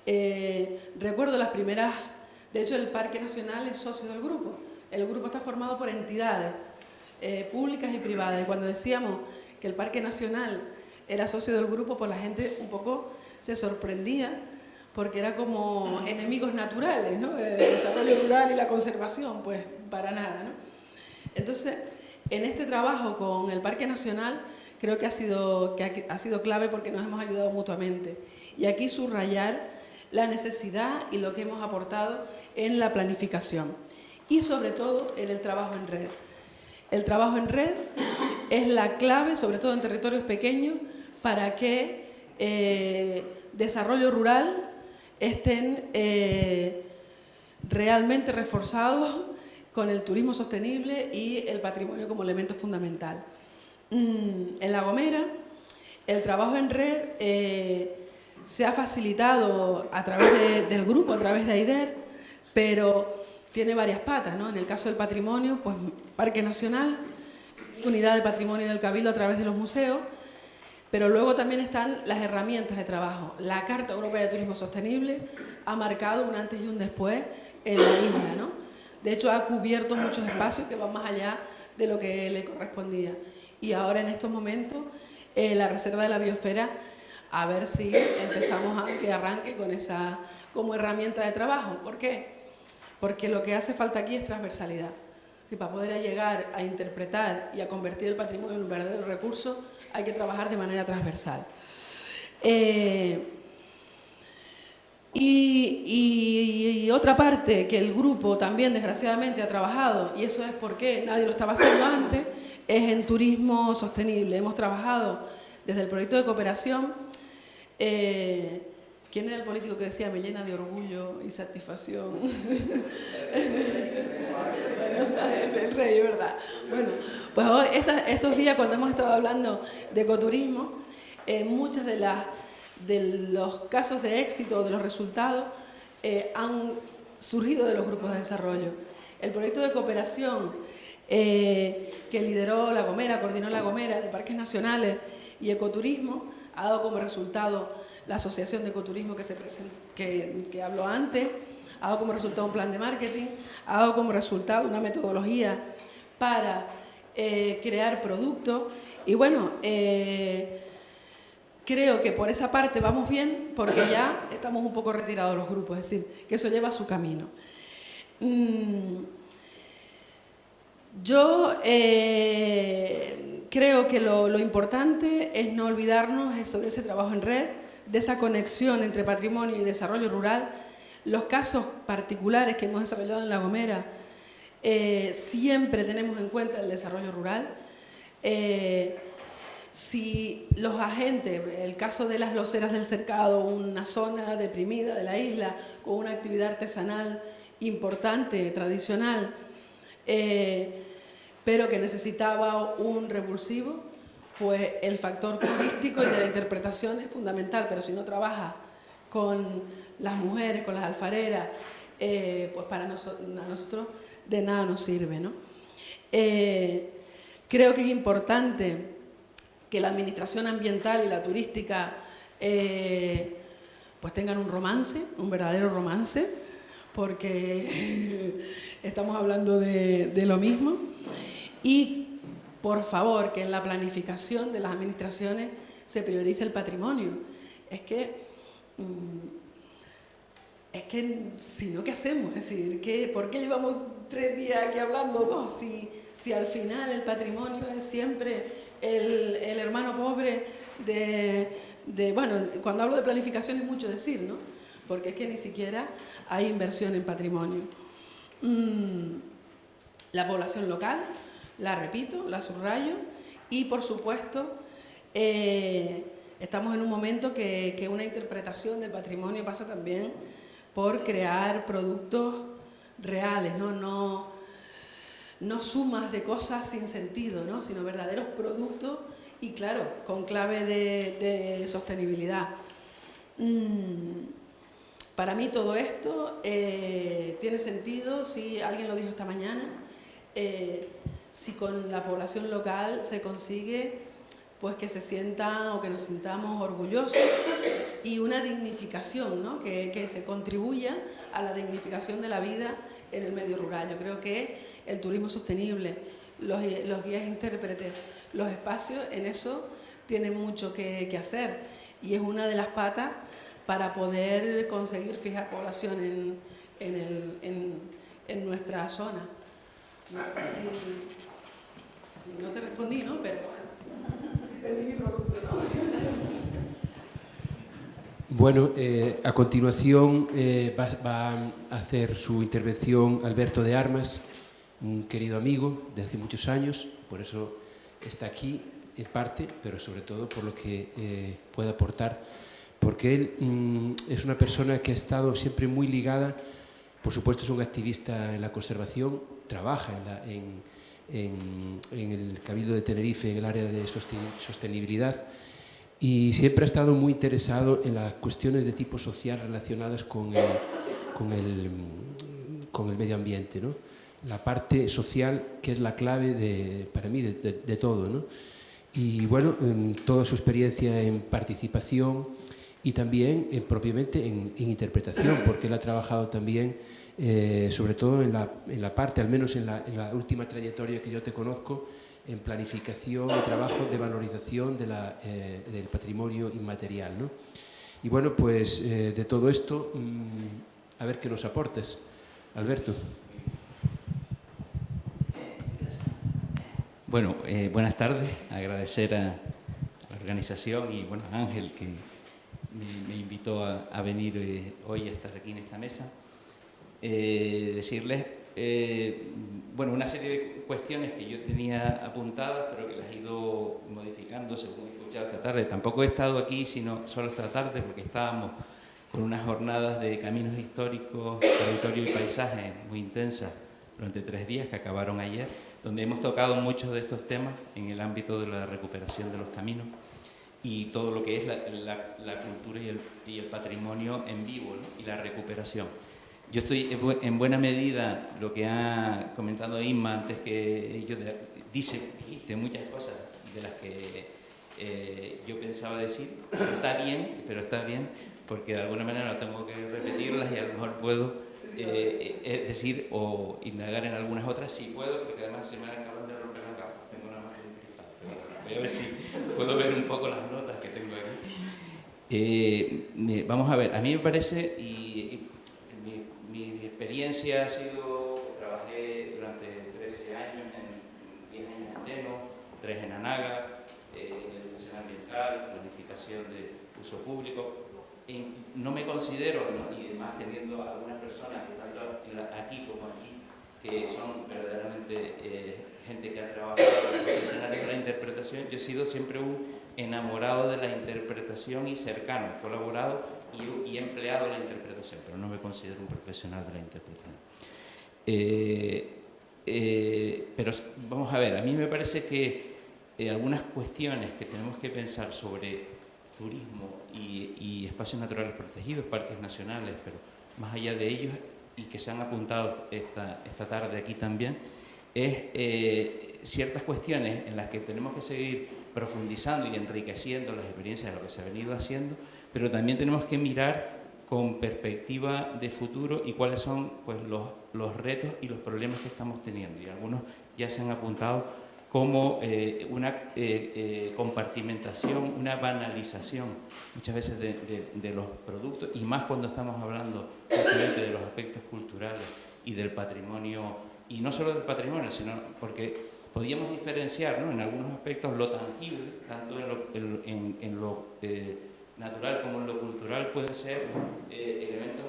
Recuerdo las primeras... De hecho, el Parque Nacional es socio del grupo. El grupo está formado por entidades públicas y privadas. Y cuando decíamos que el Parque Nacional era socio del grupo, pues la gente un poco se sorprendía porque era como enemigos naturales, ¿no? El desarrollo rural y la conservación, pues para nada, ¿no? Entonces, en este trabajo con el Parque Nacional creo que ha sido clave porque nos hemos ayudado mutuamente. Y aquí subrayar la necesidad y lo que hemos aportado en la planificación y sobre todo en el trabajo en red. El trabajo en red es la clave, sobre todo en territorios pequeños, para que desarrollo rural estén realmente reforzados con el turismo sostenible y el patrimonio como elemento fundamental. En La Gomera, el trabajo en red se ha facilitado a través del grupo, a través de AIDER, pero tiene varias patas, ¿no? En el caso del patrimonio, pues Parque Nacional, Unidad de Patrimonio del Cabildo a través de los museos, pero luego también están las herramientas de trabajo. La Carta Europea de Turismo Sostenible ha marcado un antes y un después en la isla, ¿no? De hecho, ha cubierto muchos espacios que van más allá de lo que le correspondía. Y ahora, en estos momentos, la Reserva de la Biosfera, a ver si empezamos a que arranque con esa como herramienta de trabajo. ¿Por qué? Porque lo que hace falta aquí es transversalidad. Y para poder llegar a interpretar y a convertir el patrimonio en un verdadero recurso, hay que trabajar de manera transversal. Y otra parte que el grupo también desgraciadamente ha trabajado, y eso es porque nadie lo estaba haciendo antes, es en turismo sostenible. Hemos trabajado desde el proyecto de cooperación. ¿Quién era el político que decía me llena de orgullo y satisfacción? El rey, ¿verdad? Bueno, pues hoy, estos días cuando hemos estado hablando de ecoturismo, muchos de los casos de éxito, de los resultados, han surgido de los grupos de desarrollo. El proyecto de cooperación que lideró La Gomera, coordinó La Gomera, de Parques Nacionales y Ecoturismo, ha dado como resultado la Asociación de Ecoturismo que habló antes, ha dado como resultado un plan de marketing, ha dado como resultado una metodología para crear productos. Y bueno, creo que por esa parte vamos bien, porque ya estamos un poco retirados los grupos, es decir, que eso lleva su camino. Yo creo que lo importante es no olvidarnos de ese trabajo en red, de esa conexión entre patrimonio y desarrollo rural. Los casos particulares que hemos desarrollado en La Gomera, siempre tenemos en cuenta el desarrollo rural. Si los agentes, el caso de las loceras del Cercado, una zona deprimida de la isla, con una actividad artesanal importante, tradicional, pero que necesitaba un revulsivo, pues el factor turístico y de la interpretación es fundamental, pero si no trabaja con las mujeres, con las alfareras, pues a nosotros de nada nos sirve, ¿no? Creo que es importante que la administración ambiental y la turística pues tengan un romance, un verdadero romance, porque estamos hablando de lo mismo. Y por favor, que en la planificación de las administraciones se priorice el patrimonio. Es que si no, ¿qué hacemos? Es decir, ¿por qué llevamos 3 días aquí hablando, 2? Si al final el patrimonio es siempre el hermano pobre bueno, cuando hablo de planificación es mucho decir, ¿no? Porque es que ni siquiera hay inversión en patrimonio. La población local, la repito, la subrayo, y por supuesto estamos en un momento que una interpretación del patrimonio pasa también por crear productos reales, no sumas de cosas sin sentido, ¿no? Sino verdaderos productos y, claro, con clave de sostenibilidad. Para mí todo esto tiene sentido, si alguien lo dijo esta mañana, si con la población local se consigue pues que se sientan o que nos sintamos orgullosos y una dignificación, ¿no? que se contribuya a la dignificación de la vida en el medio rural. Yo creo que el turismo sostenible, los guías intérpretes, los espacios, en eso tienen mucho que hacer, y es una de las patas para poder conseguir fijar población en nuestra zona. No sé si no te respondí, ¿no? Pero es mi producto, ¿no? Bueno, a continuación va a hacer su intervención Alberto de Armas, un querido amigo de hace muchos años, por eso está aquí en parte, pero sobre todo por lo que puede aportar, porque él es una persona que ha estado siempre muy ligada, por supuesto es un activista en la conservación, trabaja en el Cabildo de Tenerife en el área de sostenibilidad y siempre ha estado muy interesado en las cuestiones de tipo social relacionadas con el medio ambiente, ¿no? La parte social que es la clave para mí de todo, ¿no? Y bueno, toda su experiencia en participación y también propiamente en interpretación, porque él ha trabajado también, sobre todo en la parte, al menos en la última trayectoria que yo te conozco, en planificación y trabajo de valorización del patrimonio inmaterial, ¿no? Y bueno, pues de todo esto, a ver qué nos aportes, Alberto. Bueno, buenas tardes. Agradecer a la organización y bueno, a Ángel que me invitó a venir hoy a estar aquí en esta mesa. Decirles, bueno, una serie de cuestiones que yo tenía apuntadas, pero que las he ido modificando según he escuchado esta tarde. Tampoco he estado aquí sino solo esta tarde porque estábamos con unas jornadas de caminos históricos, territorio y paisaje muy intensas durante 3 días que acabaron ayer, donde hemos tocado muchos de estos temas en el ámbito de la recuperación de los caminos y todo lo que es la cultura y el patrimonio en vivo, ¿no? Y la recuperación. Yo estoy en buena medida, lo que ha comentado Inma antes que yo, dijiste muchas cosas de las que yo pensaba decir. Está bien, porque de alguna manera no tengo que repetirlas y a lo mejor puedo decir o indagar en algunas otras, sí puedo, porque además se me acaban de romper las gafas, tengo una máquina de cristal, pero voy a ver si puedo ver un poco las notas que tengo aquí. Vamos a ver, a mí me parece, y mi experiencia ha sido, trabajé durante 13 años, 10 años en Teno, 3 en Anaga, educación ambiental, planificación de uso público. No me considero, ¿no? Y además teniendo algunas personas, tanto aquí como aquí, que son verdaderamente gente que ha trabajado profesionales de la interpretación, yo he sido siempre un enamorado de la interpretación y cercano, he colaborado y he empleado la interpretación, pero no me considero un profesional de la interpretación. Pero vamos a ver, a mí me parece que algunas cuestiones que tenemos que pensar sobre turismo y espacios naturales protegidos, parques nacionales, pero más allá de ellos, y que se han apuntado esta tarde aquí también, es ciertas cuestiones en las que tenemos que seguir profundizando y enriqueciendo las experiencias de lo que se ha venido haciendo, pero también tenemos que mirar con perspectiva de futuro y cuáles son pues, los retos y los problemas que estamos teniendo. Y algunos ya se han apuntado como una compartimentación, una banalización muchas veces de los productos, y más cuando estamos hablando justamente de los aspectos culturales y del patrimonio, y no solo del patrimonio, sino porque podríamos diferenciar, ¿no? En algunos aspectos lo tangible, tanto en lo natural como en lo cultural, pueden ser elementos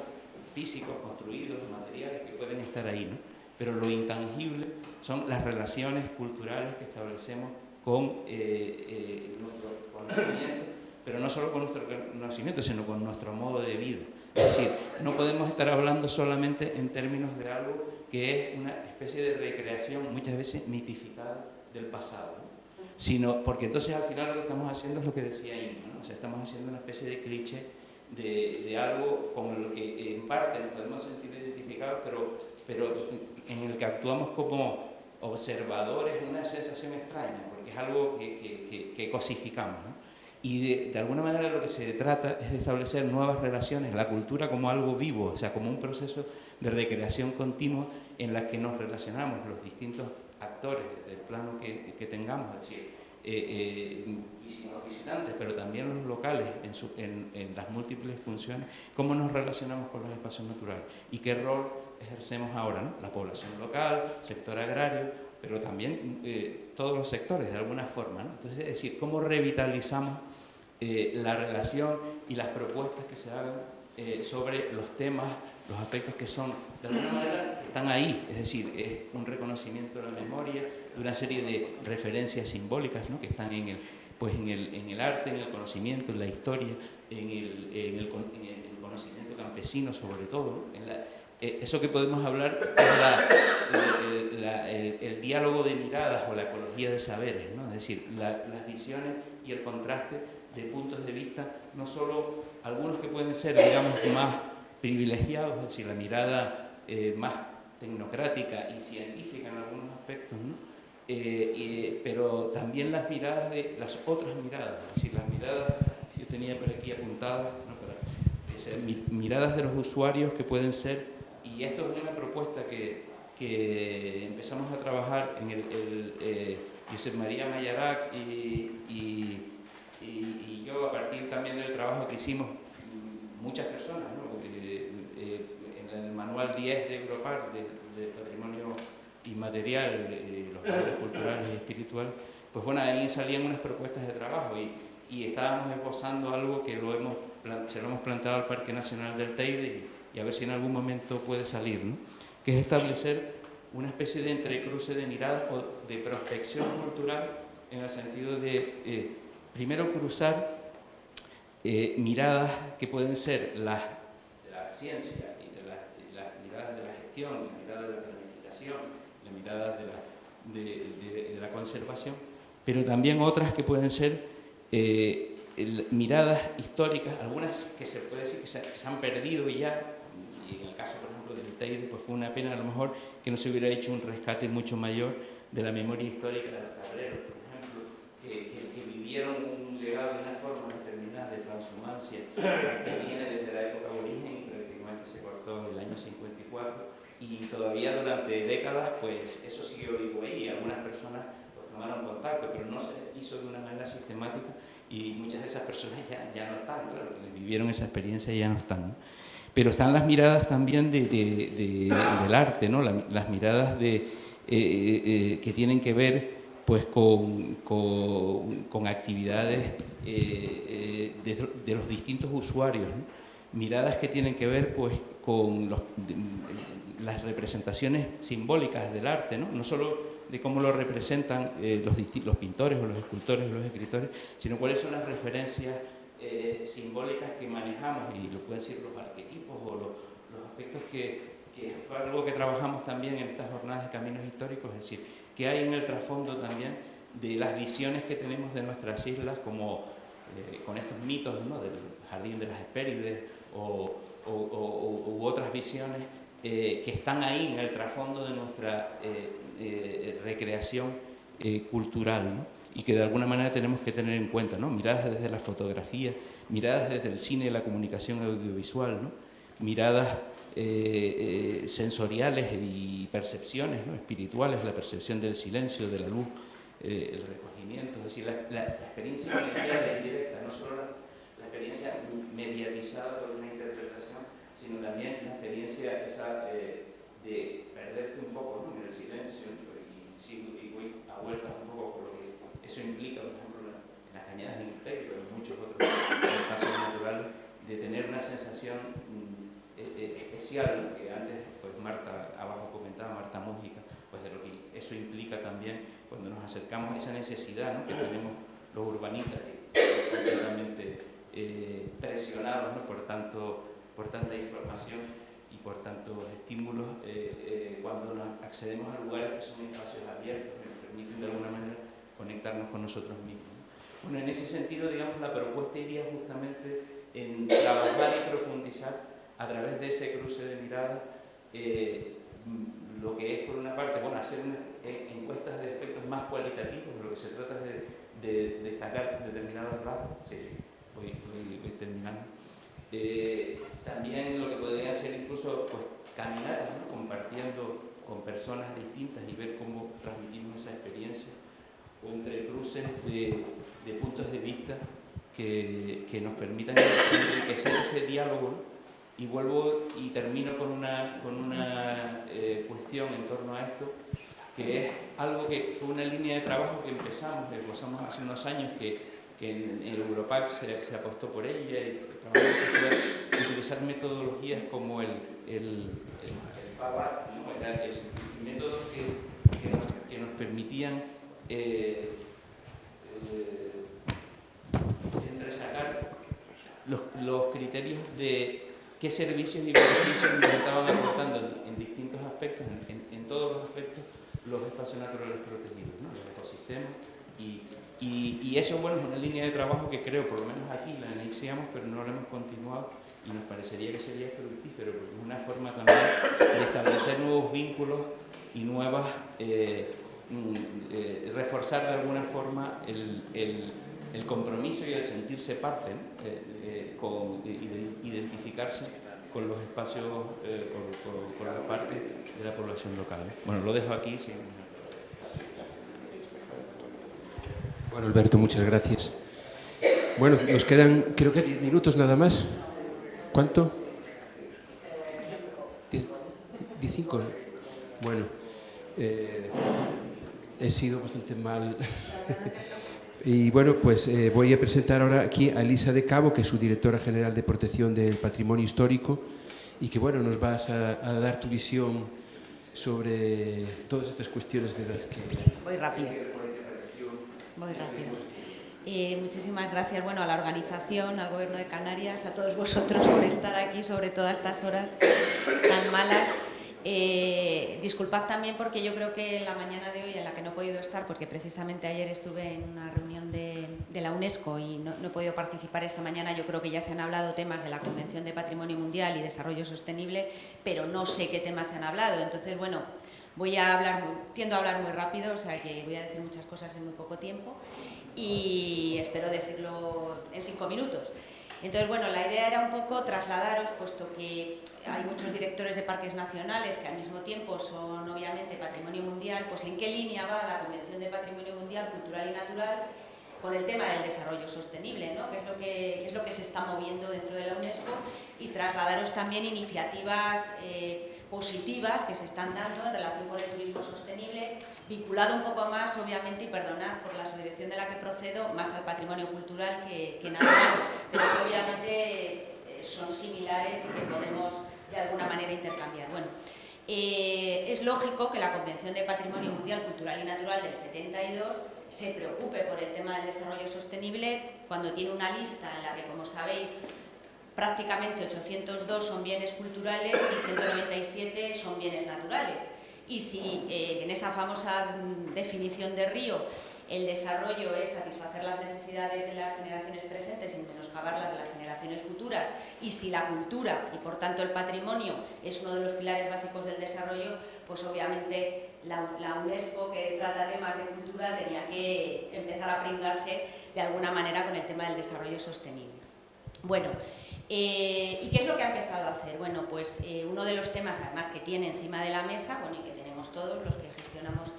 físicos, construidos, materiales, que pueden estar ahí, ¿no? Pero lo intangible son las relaciones culturales que establecemos con nuestro conocimiento, pero no solo con nuestro conocimiento, sino con nuestro modo de vida. Es decir, no podemos estar hablando solamente en términos de algo que es una especie de recreación muchas veces mitificada del pasado, ¿no? Sino porque entonces al final lo que estamos haciendo es lo que decía Inma, ¿no? O sea, estamos haciendo una especie de cliché de algo con lo que en parte nos podemos sentir identificados, pero en el que actuamos como observadores, una sensación extraña, porque es algo que cosificamos, ¿no? Y de alguna manera lo que se trata es de establecer nuevas relaciones, la cultura como algo vivo, o sea, como un proceso de recreación continua en la que nos relacionamos los distintos actores del plano que tengamos, es decir, los visitantes, pero también los locales en las múltiples funciones, cómo nos relacionamos con los espacios naturales y qué rol ejercemos ahora, ¿no? La población local, sector agrario, pero también todos los sectores de alguna forma, ¿no? Entonces, es decir, cómo revitalizamos la relación y las propuestas que se hagan sobre los temas, los aspectos que son, de alguna manera, que están ahí, es decir, es un reconocimiento de la memoria, de una serie de referencias simbólicas, ¿no? Que están en el arte, en el conocimiento, en la historia, en el conocimiento campesino sobre todo, ¿no? eso que podemos hablar es el diálogo de miradas o la ecología de saberes, ¿no? Es decir, las visiones y el contraste de puntos de vista, no solo algunos que pueden ser, digamos, más privilegiados, es decir, la mirada más tecnocrática y científica en algunos aspectos, ¿no? Pero también las miradas de las otras miradas, es decir, las miradas, yo tenía por aquí apuntadas, ¿no? Miradas de los usuarios que pueden ser, y esto es una propuesta que empezamos a trabajar en el Josep María Mayarac y yo, a partir también del trabajo que hicimos muchas personas, ¿no? En el manual 10 de Europark de patrimonio inmaterial, los valores culturales y espirituales, pues bueno, ahí salían unas propuestas de trabajo y estábamos esbozando algo que se lo hemos planteado al Parque Nacional del Teide y a ver si en algún momento puede salir, ¿no? Que es establecer una especie de entrecruce de miradas o de prospección cultural en el sentido de, primero, cruzar miradas que pueden ser de la ciencia y de las miradas de la gestión, la mirada de la planificación, la mirada de la conservación, pero también otras que pueden ser miradas históricas, algunas que se puede decir que se han perdido ya, y en el caso, por ejemplo, del Teide, pues fue una pena a lo mejor que no se hubiera hecho un rescate mucho mayor de la memoria histórica de los cabreros, por ejemplo, que vivieron un legado de una forma determinada de transhumancia que viene desde la época aborigen y prácticamente se cortó en el año 54 y todavía durante décadas pues eso siguió vivo ahí. Algunas personas pues tomaron contacto, pero no se hizo de una manera sistemática y muchas de esas personas ya no están, claro, que vivieron esa experiencia y ya no están, ¿no? Pero están las miradas también del arte, ¿no? Las miradas que tienen que ver pues, con actividades de los distintos usuarios, ¿no? Miradas que tienen que ver pues, con las representaciones simbólicas del arte, ¿no? No solo de cómo lo representan los pintores o los escultores o los escritores, sino cuáles son las referencias simbólicas que manejamos, y lo pueden decir los arquetipos o los aspectos que fue algo que trabajamos también en estas jornadas de caminos históricos, es decir, que hay en el trasfondo también de las visiones que tenemos de nuestras islas, como con estos mitos, ¿no? Del Jardín de las Hespérides u otras visiones que están ahí en el trasfondo de nuestra recreación cultural, ¿no? Y que de alguna manera tenemos que tener en cuenta, ¿no? Miradas desde la fotografía, miradas desde el cine y la comunicación audiovisual, ¿no? Miradas sensoriales y percepciones, ¿no? Espirituales, la percepción del silencio, de la luz, el recogimiento, es decir, la experiencia inmediata y directa, no solo la experiencia mediatizada por una interpretación, sino también la experiencia esa de perderte un poco, ¿no? En el silencio, y voy a vueltas un poco por lo que eso implica, por ejemplo, en las cañadas de Teide, pero en muchos otros espacios naturales, de tener una sensación especial, ¿no? Que antes, pues Marta, abajo comentaba, Marta Mújica, pues de lo que eso implica también cuando nos acercamos a esa necesidad, ¿no? Que tenemos los urbanistas, completamente presionados, ¿no? por tanta información y por tantos estímulos, cuando accedemos a lugares que son espacios abiertos, que nos permiten de alguna manera conectarnos con nosotros mismos, ¿no? Bueno, en ese sentido, digamos, la propuesta iría justamente en trabajar y profundizar a través de ese cruce de miradas, lo que es, por una parte, bueno, hacer encuestas de aspectos más cualitativos, lo que se trata es de destacar determinados rasgos. Sí, voy terminando. También lo que podrían ser incluso pues, caminatas, ¿no? Compartiendo con personas distintas y ver cómo transmitimos esa experiencia, o entre cruces de puntos de vista que nos permitan enriquecer ese diálogo, ¿no? Y vuelvo y termino con una cuestión en torno a esto, que es algo que fue una línea de trabajo que empezamos hace unos años, que en el Europark se apostó por ella, y trabajamos que fue utilizar metodologías como el PAVAT, ¿no? Era el método que nos permitían entresacar los criterios de qué servicios y beneficios nos estaban aportando en distintos aspectos, en todos los aspectos, los espacios naturales protegidos, ¿no? Los ecosistemas. Y eso, bueno, es una línea de trabajo que creo, por lo menos aquí la iniciamos, pero no la hemos continuado y nos parecería que sería fructífero, porque es una forma también de establecer nuevos vínculos y nuevas, reforzar de alguna forma el compromiso y el sentirse parte, ¿no? Y de identificarse con los espacios, con la parte de la población local, ¿no? Bueno, lo dejo aquí. Sí. Bueno, Alberto, muchas gracias. Bueno, nos quedan creo que 10 minutos nada más. ¿Cuánto? 15. Bueno, he sido bastante mal. Y bueno, pues voy a presentar ahora aquí a Elisa de Cabo, que es su directora general de Protección del Patrimonio Histórico, y que bueno, nos vas a dar tu visión sobre todas estas cuestiones de las que... Voy rápido. Muchísimas gracias, bueno, a la organización, al Gobierno de Canarias, a todos vosotros por estar aquí sobre todas estas horas tan malas. Disculpad también porque yo creo que en la mañana de hoy, en la que no he podido estar, porque precisamente ayer estuve en una reunión de la UNESCO y no he podido participar esta mañana, yo creo que ya se han hablado temas de la Convención de Patrimonio Mundial y Desarrollo Sostenible, pero no sé qué temas se han hablado. Entonces, bueno, tiendo a hablar muy rápido, o sea que voy a decir muchas cosas en muy poco tiempo y espero decirlo en 5 minutos. Entonces, bueno, la idea era un poco trasladaros, puesto que hay muchos directores de parques nacionales que al mismo tiempo son obviamente patrimonio mundial, pues en qué línea va la Convención de Patrimonio Mundial Cultural y Natural con el tema del desarrollo sostenible, ¿no? ¿Qué es lo que se está moviendo dentro de la UNESCO? Y trasladaros también iniciativas positivas que se están dando en relación con el turismo sostenible, vinculado un poco más, obviamente, y perdonad por la subdirección de la que procedo, más al patrimonio cultural que natural, pero que obviamente son similares y que podemos de alguna manera intercambiar. Bueno, es lógico que la Convención de Patrimonio Mundial Cultural y Natural del 72 se preocupe por el tema del desarrollo sostenible cuando tiene una lista en la que, como sabéis, prácticamente 802 son bienes culturales y 197 son bienes naturales. Y si en esa famosa definición de Río el desarrollo es satisfacer las necesidades de las generaciones presentes sin menoscabar las de las generaciones futuras, y si la cultura y por tanto el patrimonio es uno de los pilares básicos del desarrollo, pues obviamente la UNESCO, que trata temas de cultura, tenía que empezar a pringarse de alguna manera con el tema del desarrollo sostenible. Bueno, ¿y qué es lo que ha empezado a hacer? Bueno, pues uno de los temas además que tiene encima de la mesa, bueno, y que tenemos todos los que gestionamos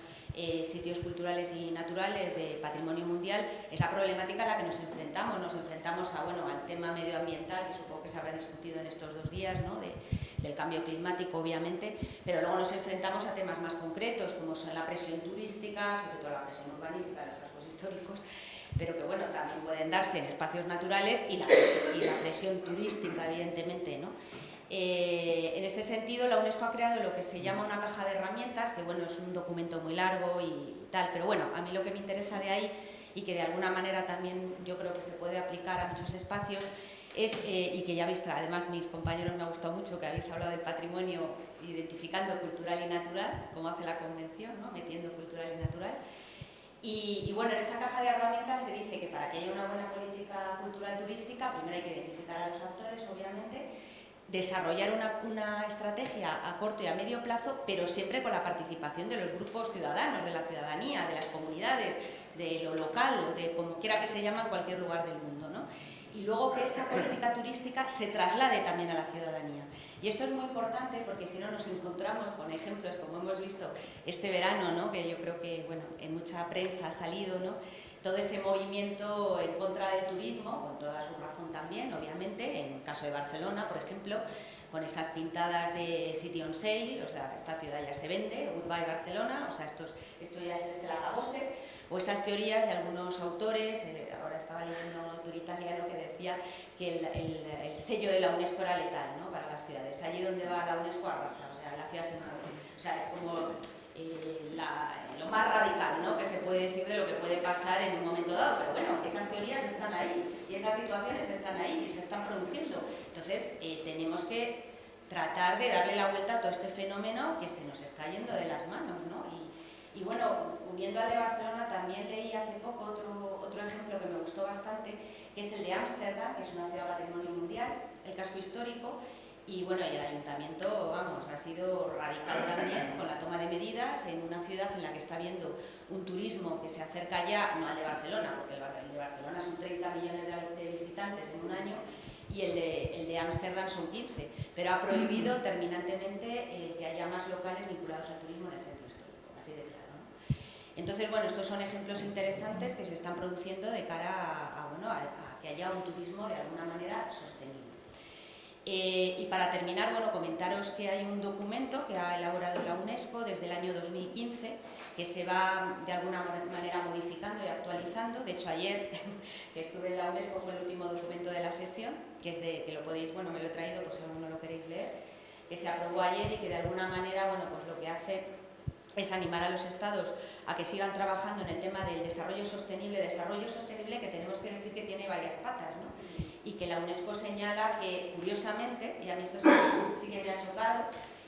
sitios culturales y naturales de patrimonio mundial, es la problemática a la que nos enfrentamos. Nos enfrentamos al tema medioambiental, que supongo que se habrá discutido en estos 2 días, ¿no? Del cambio climático, obviamente, pero luego nos enfrentamos a temas más concretos, como son la presión turística, sobre todo la presión urbanística de los cascos históricos, pero que bueno, también pueden darse en espacios naturales, y la presión turística, evidentemente, ¿no? En ese sentido, la UNESCO ha creado lo que se llama una caja de herramientas, que bueno, es un documento muy largo y tal, pero bueno, a mí lo que me interesa de ahí, y que de alguna manera también yo creo que se puede aplicar a muchos espacios, es, y que ya habéis, además mis compañeros me ha gustado mucho que habéis hablado del patrimonio identificando cultural y natural, como hace la Convención, ¿no? Metiendo cultural y natural. Y bueno, en esa caja de herramientas se dice que para que haya una buena política cultural turística, primero hay que identificar a los actores, obviamente, desarrollar una estrategia a corto y a medio plazo, pero siempre con la participación de los grupos ciudadanos, de la ciudadanía, de las comunidades, de lo local, de como quiera que se llama en cualquier lugar del mundo, ¿no? Y luego que esa política turística se traslade también a la ciudadanía. Y esto es muy importante porque si no nos encontramos con ejemplos, como hemos visto este verano, ¿no? Que yo creo que bueno, en mucha prensa ha salido, ¿no? Todo ese movimiento en contra del turismo, con toda su razón también, obviamente, en el caso de Barcelona, por ejemplo, con esas pintadas de City on Sale, o sea, esta ciudad ya se vende, Goodbye Barcelona, o sea, esto ya es el acabose, o esas teorías de algunos autores, ahora estaba leyendo un autor italiano que decía que el sello de la UNESCO era letal, ¿no? Para las ciudades, allí donde va la UNESCO arrasa, o sea, la ciudad se muere, o sea, es como lo más radical, ¿no? Que se puede decir de lo que puede pasar en un momento dado, pero bueno, esas teorías están ahí y esas situaciones están ahí y se están produciendo. Entonces Entonces, tenemos que tratar de darle la vuelta a todo este fenómeno que se nos está yendo de las manos, ¿no? Y bueno, uniendo al de Barcelona, también leí hace poco otro ejemplo que me gustó bastante, que es el de Ámsterdam, que es una ciudad patrimonio mundial, el casco histórico, y bueno, y el ayuntamiento, vamos, ha sido radical también con la toma de medidas en una ciudad en la que está habiendo un turismo que se acerca ya, no al de Barcelona, porque el de Barcelona son 30 millones de visitantes en un año, y el de Ámsterdam son 15, pero ha prohibido terminantemente el que haya más locales vinculados al turismo en el centro histórico, así de claro, ¿no? Entonces, bueno, estos son ejemplos interesantes que se están produciendo de cara a que haya un turismo de alguna manera sostenible. Y para terminar, bueno, comentaros que hay un documento que ha elaborado la UNESCO desde el año 2015 que se va de alguna manera modificando y actualizando. De hecho, ayer que estuve en la UNESCO fue el último documento de la sesión, que lo podéis, bueno, me lo he traído por si aún no lo queréis leer, que se aprobó ayer y que de alguna manera, bueno, pues lo que hace es animar a los estados a que sigan trabajando en el tema del desarrollo sostenible que tenemos que decir que tiene varias patas, ¿no? Y que la UNESCO señala que, curiosamente, y a mí esto sí que me ha chocado,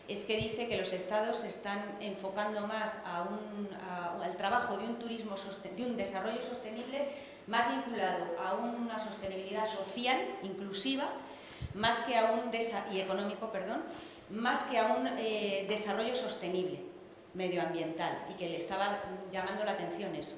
es que dice que los estados se están enfocando más al trabajo de un turismo, de un desarrollo sostenible más vinculado a una sostenibilidad social, inclusiva, más que a y económico, perdón, más que a un desarrollo sostenible medioambiental, y que le estaba llamando la atención eso.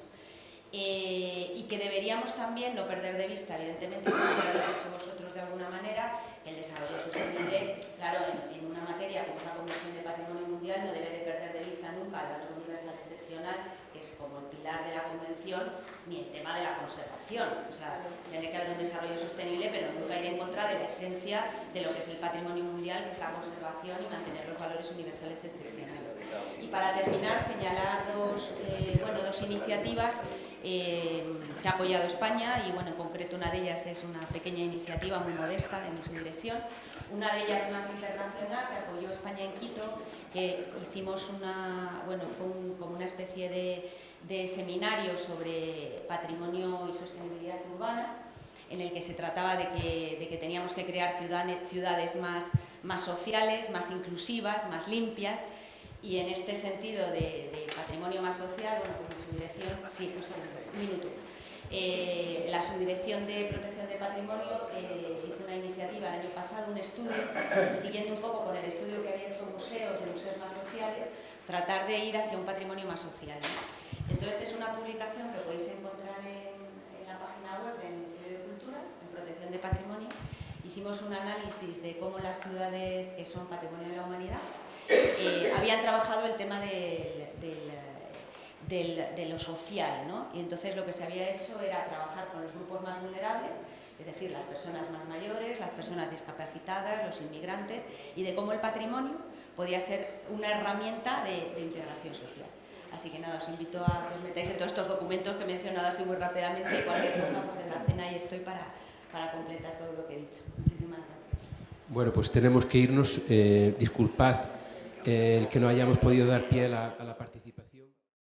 Y que deberíamos también no perder de vista, evidentemente, como lo habéis dicho vosotros de alguna manera, que el desarrollo sostenible, claro, en una materia como una Convención de Patrimonio Mundial no debe de perder de vista nunca el valor universal excepcional, que es como el pilar de la Convención, ni el tema de la conservación. O sea, tiene que haber un desarrollo sostenible, pero nunca ir en contra de la esencia de lo que es el patrimonio mundial, que es la conservación y mantener los valores universales excepcionales. Y para terminar, señalar dos iniciativas que ha apoyado España, y bueno, en concreto una de ellas es una pequeña iniciativa muy modesta de mi subdirección, una de ellas más internacional que apoyó España en Quito, que hicimos como una especie de seminario sobre patrimonio y sostenibilidad urbana, en el que se trataba de que teníamos que crear ciudades más sociales, más inclusivas, más limpias. Y en este sentido de patrimonio más social, bueno, pues mi subdirección, sí, un minuto. La Subdirección de Protección de Patrimonio hizo una iniciativa el año pasado, un estudio, siguiendo un poco con el estudio que había hecho museos, de museos más sociales, tratar de ir hacia un patrimonio más social, ¿no? Entonces es una publicación que podéis encontrar en la página web del Ministerio de Cultura, en Protección de Patrimonio. Hicimos un análisis de cómo las ciudades que son patrimonio de la humanidad habían trabajado el tema de lo social, ¿no? Y entonces lo que se había hecho era trabajar con los grupos más vulnerables, es decir, las personas más mayores, las personas discapacitadas, los inmigrantes, y de cómo el patrimonio podía ser una herramienta de integración social. Así que nada, os invito a que os metáis en todos estos documentos que he mencionado así muy rápidamente, y cualquier cosa, pues en la cena y estoy para completar todo lo que he dicho. Muchísimas gracias. Bueno, pues tenemos que irnos. Disculpad el que no hayamos podido dar pie a la participación.